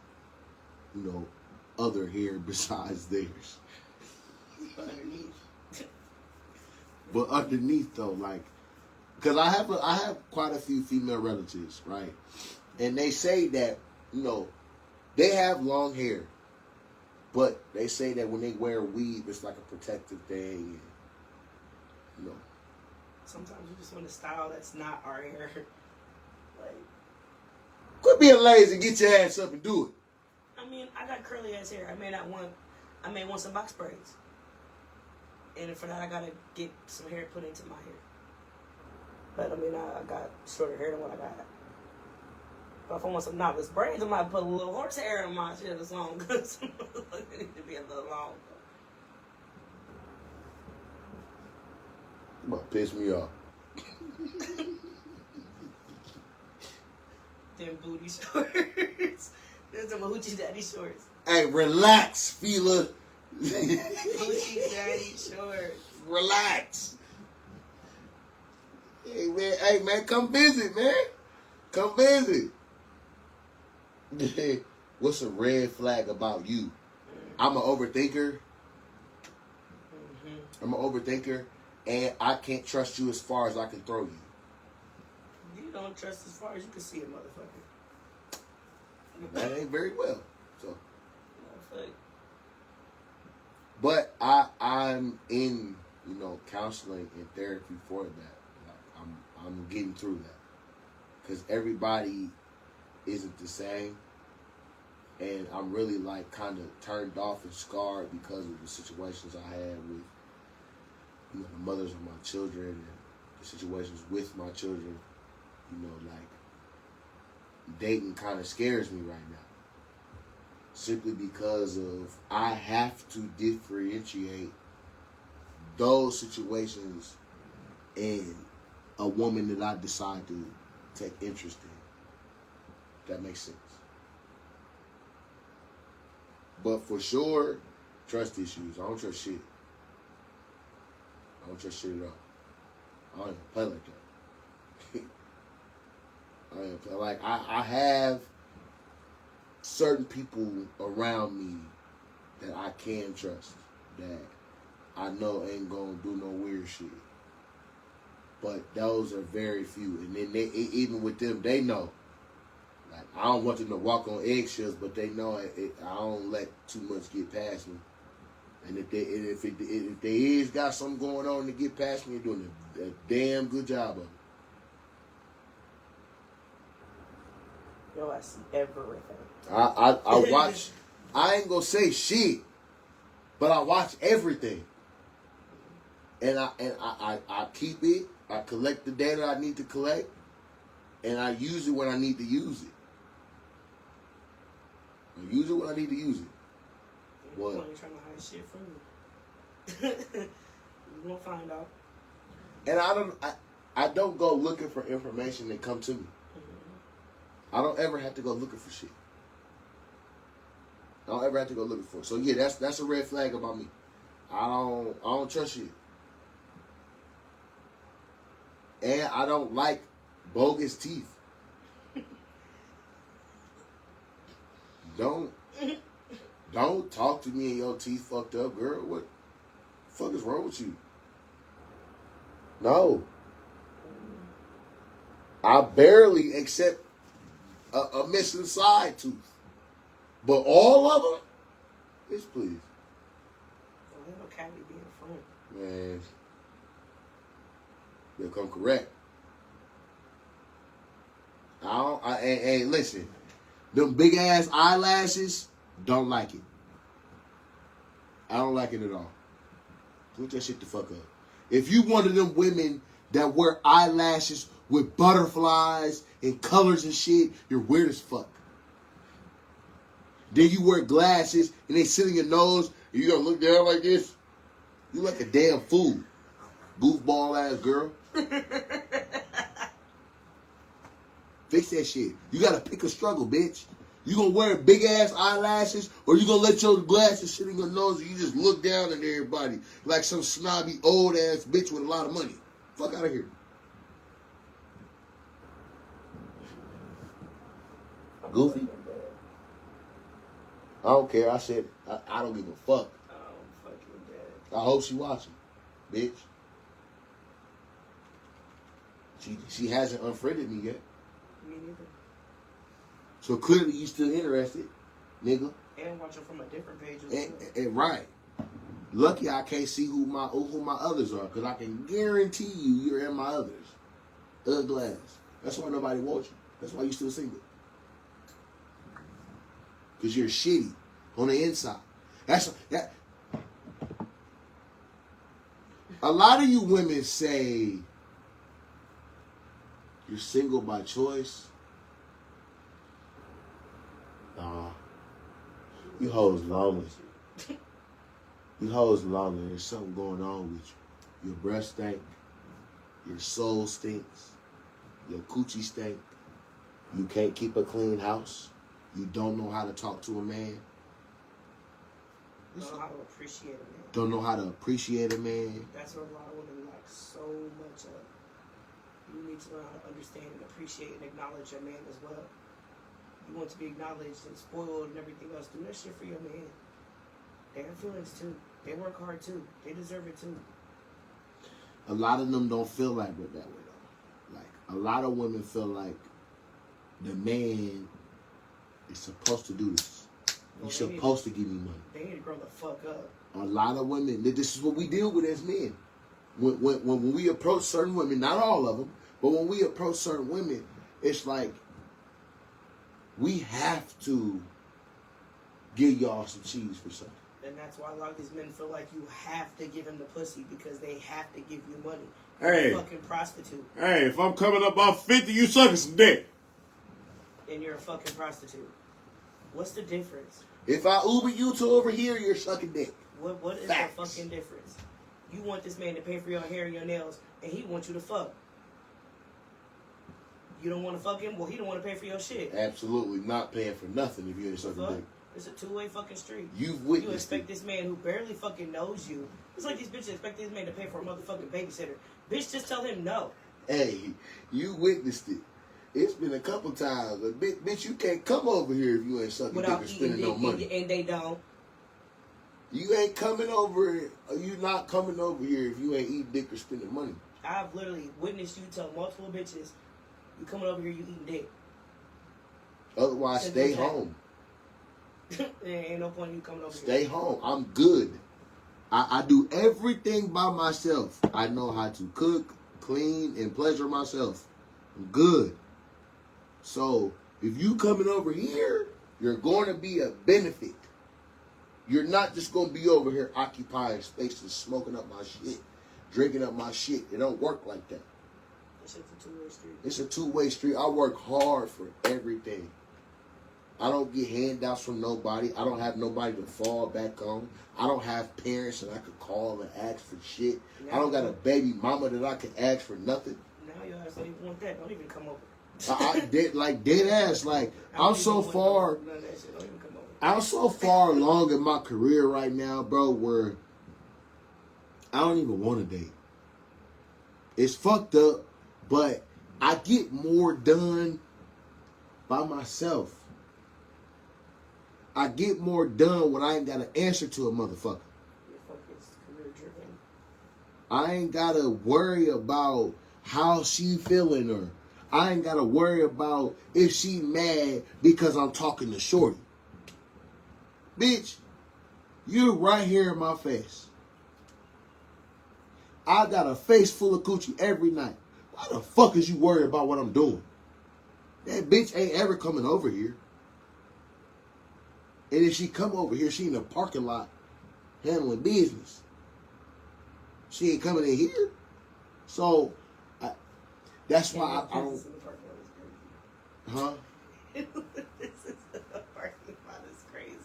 other hair besides theirs.
But underneath.
But underneath though, like, because I have quite a few female relatives, right? And they say that, they have long hair, but they say that when they wear weave, it's like a protective thing. And,
Sometimes we just want a style that's not our hair. Like,
quit being lazy and get your ass up and do it.
I mean, I got curly ass hair. I may want some box braids. And for that, I gotta get some hair put into my hair. But I mean, I got shorter hair than what I got. But if I want some knotless braids, I might put a little horsehair in my shit or something. Because it need to be a little long.
You about to piss me off.
Them booty shorts. There's some hoochie daddy shorts.
Hey, relax, Fila.
Hoochie daddy shorts.
Relax. Hey man, come visit, man. Come visit. What's a red flag about you? I'm an overthinker. I'm an overthinker, and I can't trust you as far as I can throw you.
You don't trust as far as you can see a motherfucker.
That ain't very well. So,
Motherfucker.
but I'm in counseling and therapy for that. Like, I'm getting through that because everybody isn't the same, and I'm really like kind of turned off and scarred because of the situations I had with the mothers of my children and the situations with my children. Like dating kind of scares me right now. Simply because of I have to differentiate those situations and a woman that I decide to take interest in. If that makes sense. But for sure, trust issues. I don't trust shit. I don't trust shit at all. I don't even play like that. I have certain people around me that I can trust, that I know ain't gonna do no weird shit. But those are very few, and then even with them, they know. Like, I don't want them to walk on eggshells, but they know I don't let too much get past me. And if they is got something going on to get past me, they're doing a damn good job of it.
Yo, I see everything.
I watch. I ain't gonna say shit, but I watch everything, and I keep it. I collect the data I need to collect, and I use it when I need to use it. I use it when I need to use it. What?
You trying to hide shit from me. You won't find out.
And I don't go looking for information that come to me. I don't ever have to go looking for shit. I don't ever have to go looking for it. So yeah, that's a red flag about me. I don't trust shit. And I don't like bogus teeth. Don't talk to me and your teeth fucked up, girl. What the fuck is wrong with you? No. I barely accept a missing side tooth. But all of them? Yes, please.
A little cavity being front.
Man. They'll come correct. Hey, listen. Them big ass eyelashes, don't like it. I don't like it at all. Put that shit the fuck up. If you one of them women that wear eyelashes with butterflies and colors and shit, you're weird as fuck. Then you wear glasses and they sit in your nose and you gonna look down like this. You like a damn fool. Goofball ass girl. Fix that shit. You gotta pick a struggle, bitch. You gonna wear big ass eyelashes or you gonna let your glasses sit in your nose and you just look down at everybody like some snobby old ass bitch with a lot of money. Fuck out of here. Goofy. I don't care. I said I don't give a fuck.
Fucking dead.
I hope she watching, bitch. She hasn't unfriended me yet.
Me neither.
So clearly you still interested, nigga.
And watch her from a different page as well.
And right. Lucky I can't see who my others are, because I can guarantee you're in my others. Ugly ass. That's why nobody wants you. That's why you still single. Because you're shitty on the inside. That. A lot of you women say you're single by choice. Nah. You hoes lonely. You hoes lonely. There's something going on with you. Your breath stink. Your soul stinks. Your coochie stink. You can't keep a clean house. You don't know how to talk to a man.
Don't know how to appreciate a man.
Don't know how to appreciate a man.
That's what a lot of women lack so much of. You need to learn how to understand and appreciate and acknowledge your man as well. You want to be acknowledged and spoiled and everything else. Do that shit for your man. They have feelings too. They work hard too. They deserve it too.
A lot of them don't feel like we're that way though. Like a lot of women feel like the man is supposed to do this. You're supposed to give me money.
They need to grow the fuck up.
A lot of women, this is what we deal with as men. When we approach certain women, not all of them, but when we approach certain women, it's like we have to give y'all some cheese for something.
And that's why a lot of these men feel like you have to give him the pussy because they have to give you money.
Hey.
You're a fucking prostitute.
Hey, if I'm coming up off 50, you sucking some dick.
And you're a fucking prostitute. What's the difference?
If I Uber you to over here, you're sucking dick.
What is
Facts.
the fucking difference? You want this man to pay for your hair and your nails, and he wants you to fuck. You don't want to fuck him? Well, he don't want to pay for your shit.
Absolutely not paying for nothing if you ain't sucking
Fuck.
dick.
It's a two-way fucking street.
You've
You
witnessed
expect
it.
this man who barely fucking knows you. It's like these bitches expect this man to pay for a motherfucking babysitter. Bitch, just tell him no.
Hey, you witnessed it. It's been a couple times. But bitch, you can't come over here if you ain't sucking dick
Without
or
eating
spending no
dick,
money.
and they don't.
You ain't coming over. You not coming over here if you ain't eating dick or spending money.
I've literally witnessed you tell multiple bitches, you coming over here, you eating dick.
Otherwise,
Simple
stay
as that.
home.
There ain't no point in you coming over
Stay
here.
home. I'm good. I do everything by myself. I know how to cook, clean, and pleasure myself. I'm good. So if you coming over here, you're going to be a benefit. You're not just going to be over here occupying spaces, smoking up my shit, drinking up my shit. It don't work like that.
This shit's a two-way street.
It's a two-way street. I work hard for everything. I don't get handouts from nobody. I don't have nobody to fall back on. I don't have parents that I could call and ask for shit. I don't got a baby mama that I can ask for nothing.
Now your ass don't even want that. Don't even come over.
I dead ass. Like I'm so far.
None of that shit. Don't even come over.
I'm so far along in my career right now, bro, where I don't even want to date. It's fucked up, But I get more done by myself. I get more done when I ain't got to answer to a motherfucker.
Your focus, career driven.
I ain't got to worry about how she feeling or I ain't got to worry about if she mad because I'm talking to Shorty. Bitch, you're right here in my face. I got a face full of coochie every night. Why the fuck is you worried about what I'm doing? That bitch ain't ever coming over here. And if she come over here, she in the parking lot handling business. She ain't coming in here. So, that's why I don't... Huh?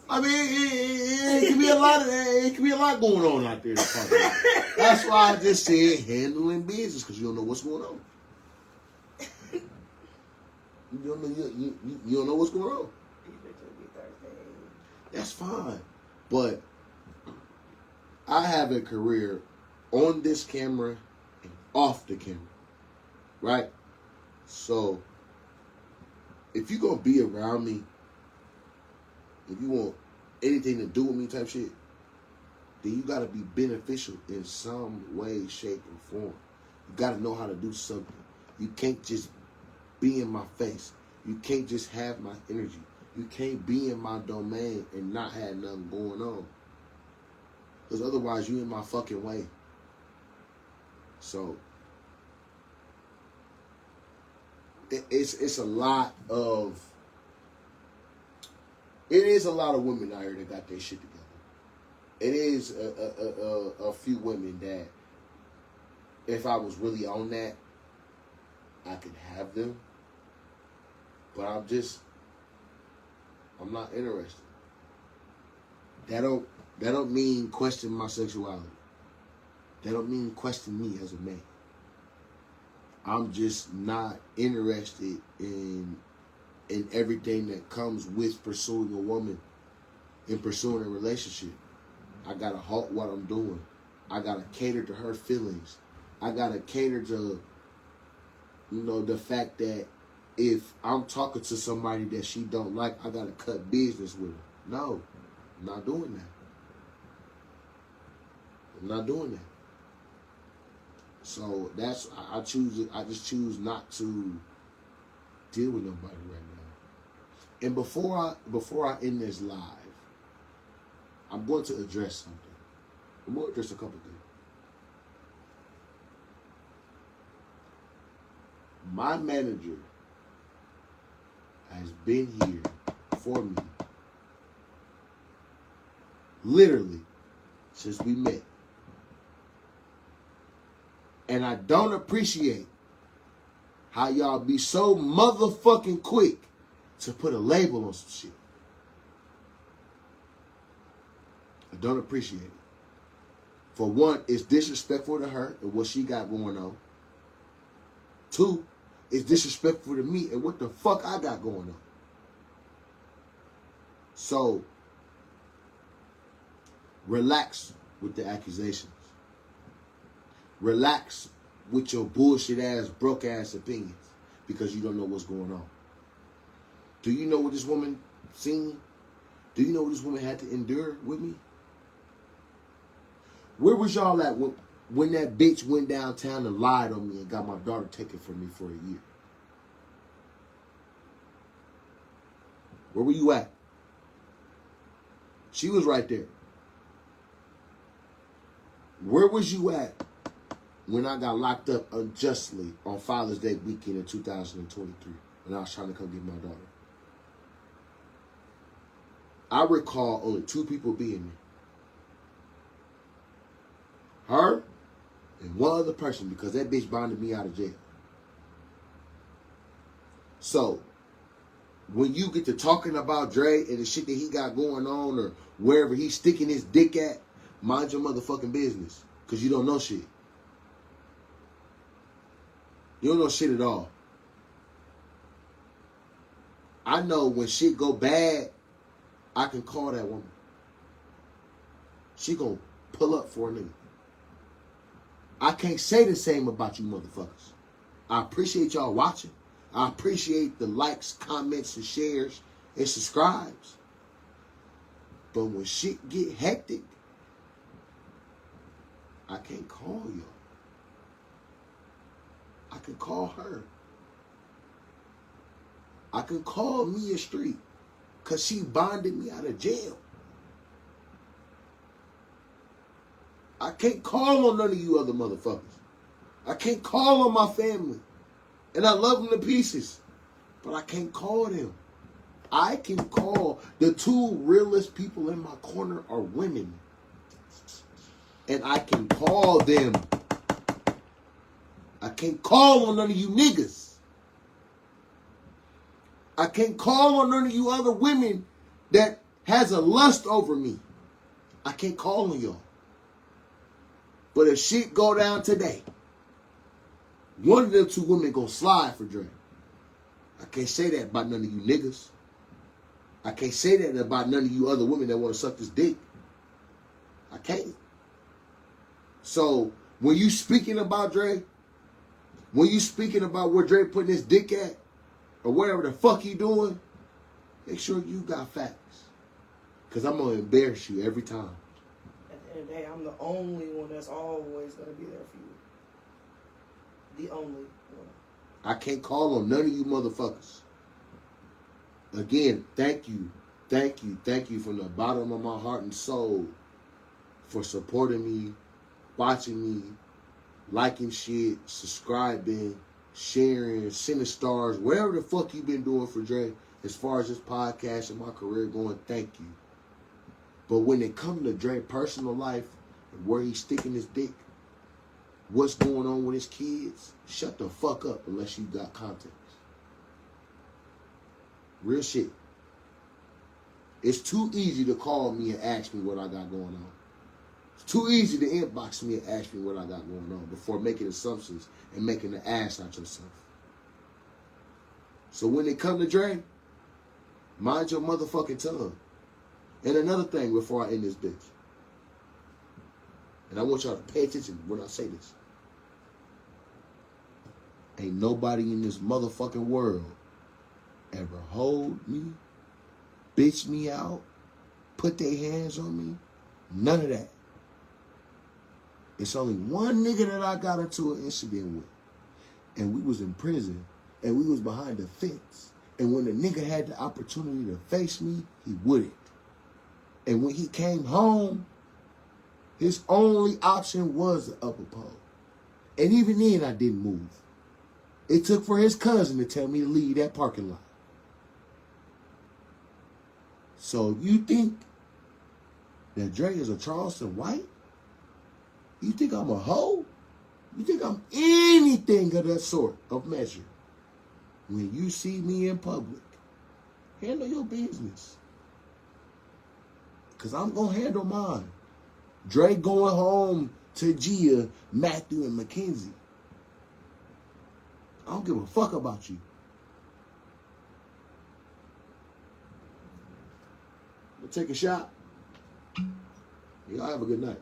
I mean, it can be a lot of it can be a lot going on out there. In the parking lot. That's why I just said handling business because you don't know what's going on. You don't know what's going on. That's fine, but I have a career on this camera and off the camera, right? So if you're gonna be around me, if you want anything to do with me type shit, then you gotta be beneficial in some way, shape, or form. You gotta know how to do something. You can't just be in my face. You can't just have my energy. You can't be in my domain and not have nothing going on. Because otherwise you in my fucking way. So it's a lot of women out here that got their shit together. It is a few women that if I was really on that, I could have them. But I'm not interested. That don't mean question my sexuality. That don't mean question me as a man. I'm just not interested in everything that comes with pursuing a woman and pursuing a relationship. I gotta halt what I'm doing. I gotta cater to her feelings. I gotta cater to, the fact that if I'm talking to somebody that she don't like, I gotta cut business with her. No, I'm not doing that. I'm not doing that. So I just choose not to deal with nobody right now. And before I end this live, I'm going to address something. I'm going to address a couple things. My manager has been here for me literally since we met. And I don't appreciate how y'all be so motherfucking quick to put a label on some shit. I don't appreciate it. For one, it's disrespectful to her and what she got going on. Two, it's disrespectful to me and what the fuck I got going on. So, relax with the accusations. Relax with your bullshit ass, broke ass opinions because you don't know what's going on. Do you know what this woman seen? Do you know what this woman had to endure with me? Where was y'all at when that bitch went downtown and lied on me and got my daughter taken from me for a year? Where were you at? She was right there. Where was you at when I got locked up unjustly on Father's Day weekend in 2023 when I was trying to come get my daughter? I recall only two people being there. Her and one other person because that bitch bonded me out of jail. So, when you get to talking about Dre and the shit that he got going on or wherever he's sticking his dick at, mind your motherfucking business because you don't know shit. You don't know shit at all. I know when shit go bad, I can call that woman. She gonna pull up for a nigga. I can't say the same about you motherfuckers. I appreciate y'all watching. I appreciate the likes, comments, and shares, and subscribes. But when shit get hectic, I can't call y'all. I can call her. I can call Mia Street because she bonded me out of jail. I can't call on none of you other motherfuckers. I can't call on my family. And I love them to pieces. But I can't call them. I can call. The two realest people in my corner are women. And I can call them. I can't call on none of you niggas. I can't call on none of you other women that has a lust over me. I can't call on y'all. But if shit go down today, one of them two women gonna slide for Dre. I can't say that about none of you niggas. I can't say that about none of you other women that want to suck this dick. I can't. So when you speaking about Dre, when you speaking about where Dre putting his dick at, or whatever the fuck he doing, make sure you got facts. Because I'm going to embarrass you every time.
At the end of the day, I'm the only one that's always going to be there for you. The only one.
I can't call on none of you motherfuckers. Again, thank you. Thank you. Thank you from the bottom of my heart and soul for supporting me, watching me, liking shit, subscribing, sharing, sending stars, whatever the fuck you been doing for Dre as far as this podcast and my career going, thank you. But when it comes to Dre personal life and where he's sticking his dick, what's going on with his kids, shut the fuck up unless you got context. Real shit. It's too easy to call me and ask me what I got going on. It's too easy to inbox me and ask me what I got going on before making assumptions and making an ass out yourself. So when it come to Dre, mind your motherfucking tongue. And another thing before I end this bitch. And I want y'all to pay attention when I say this. Ain't nobody in this motherfucking world ever hold me, bitch me out, put their hands on me. None of that. It's only one nigga that I got into an incident with. And we was in prison. And we was behind the fence. And when the nigga had the opportunity to face me, he wouldn't. And when he came home, his only option was the upper pole. And even then, I didn't move. It took for his cousin to tell me to leave that parking lot. So you think that Dre is a Charleston White? You think I'm a hoe? You think I'm anything of that sort of measure? When you see me in public, handle your business. Because I'm going to handle mine. Dre going home to Gia, Matthew, and Mackenzie. I don't give a fuck about you. We'll take a shot. Y'all have a good night.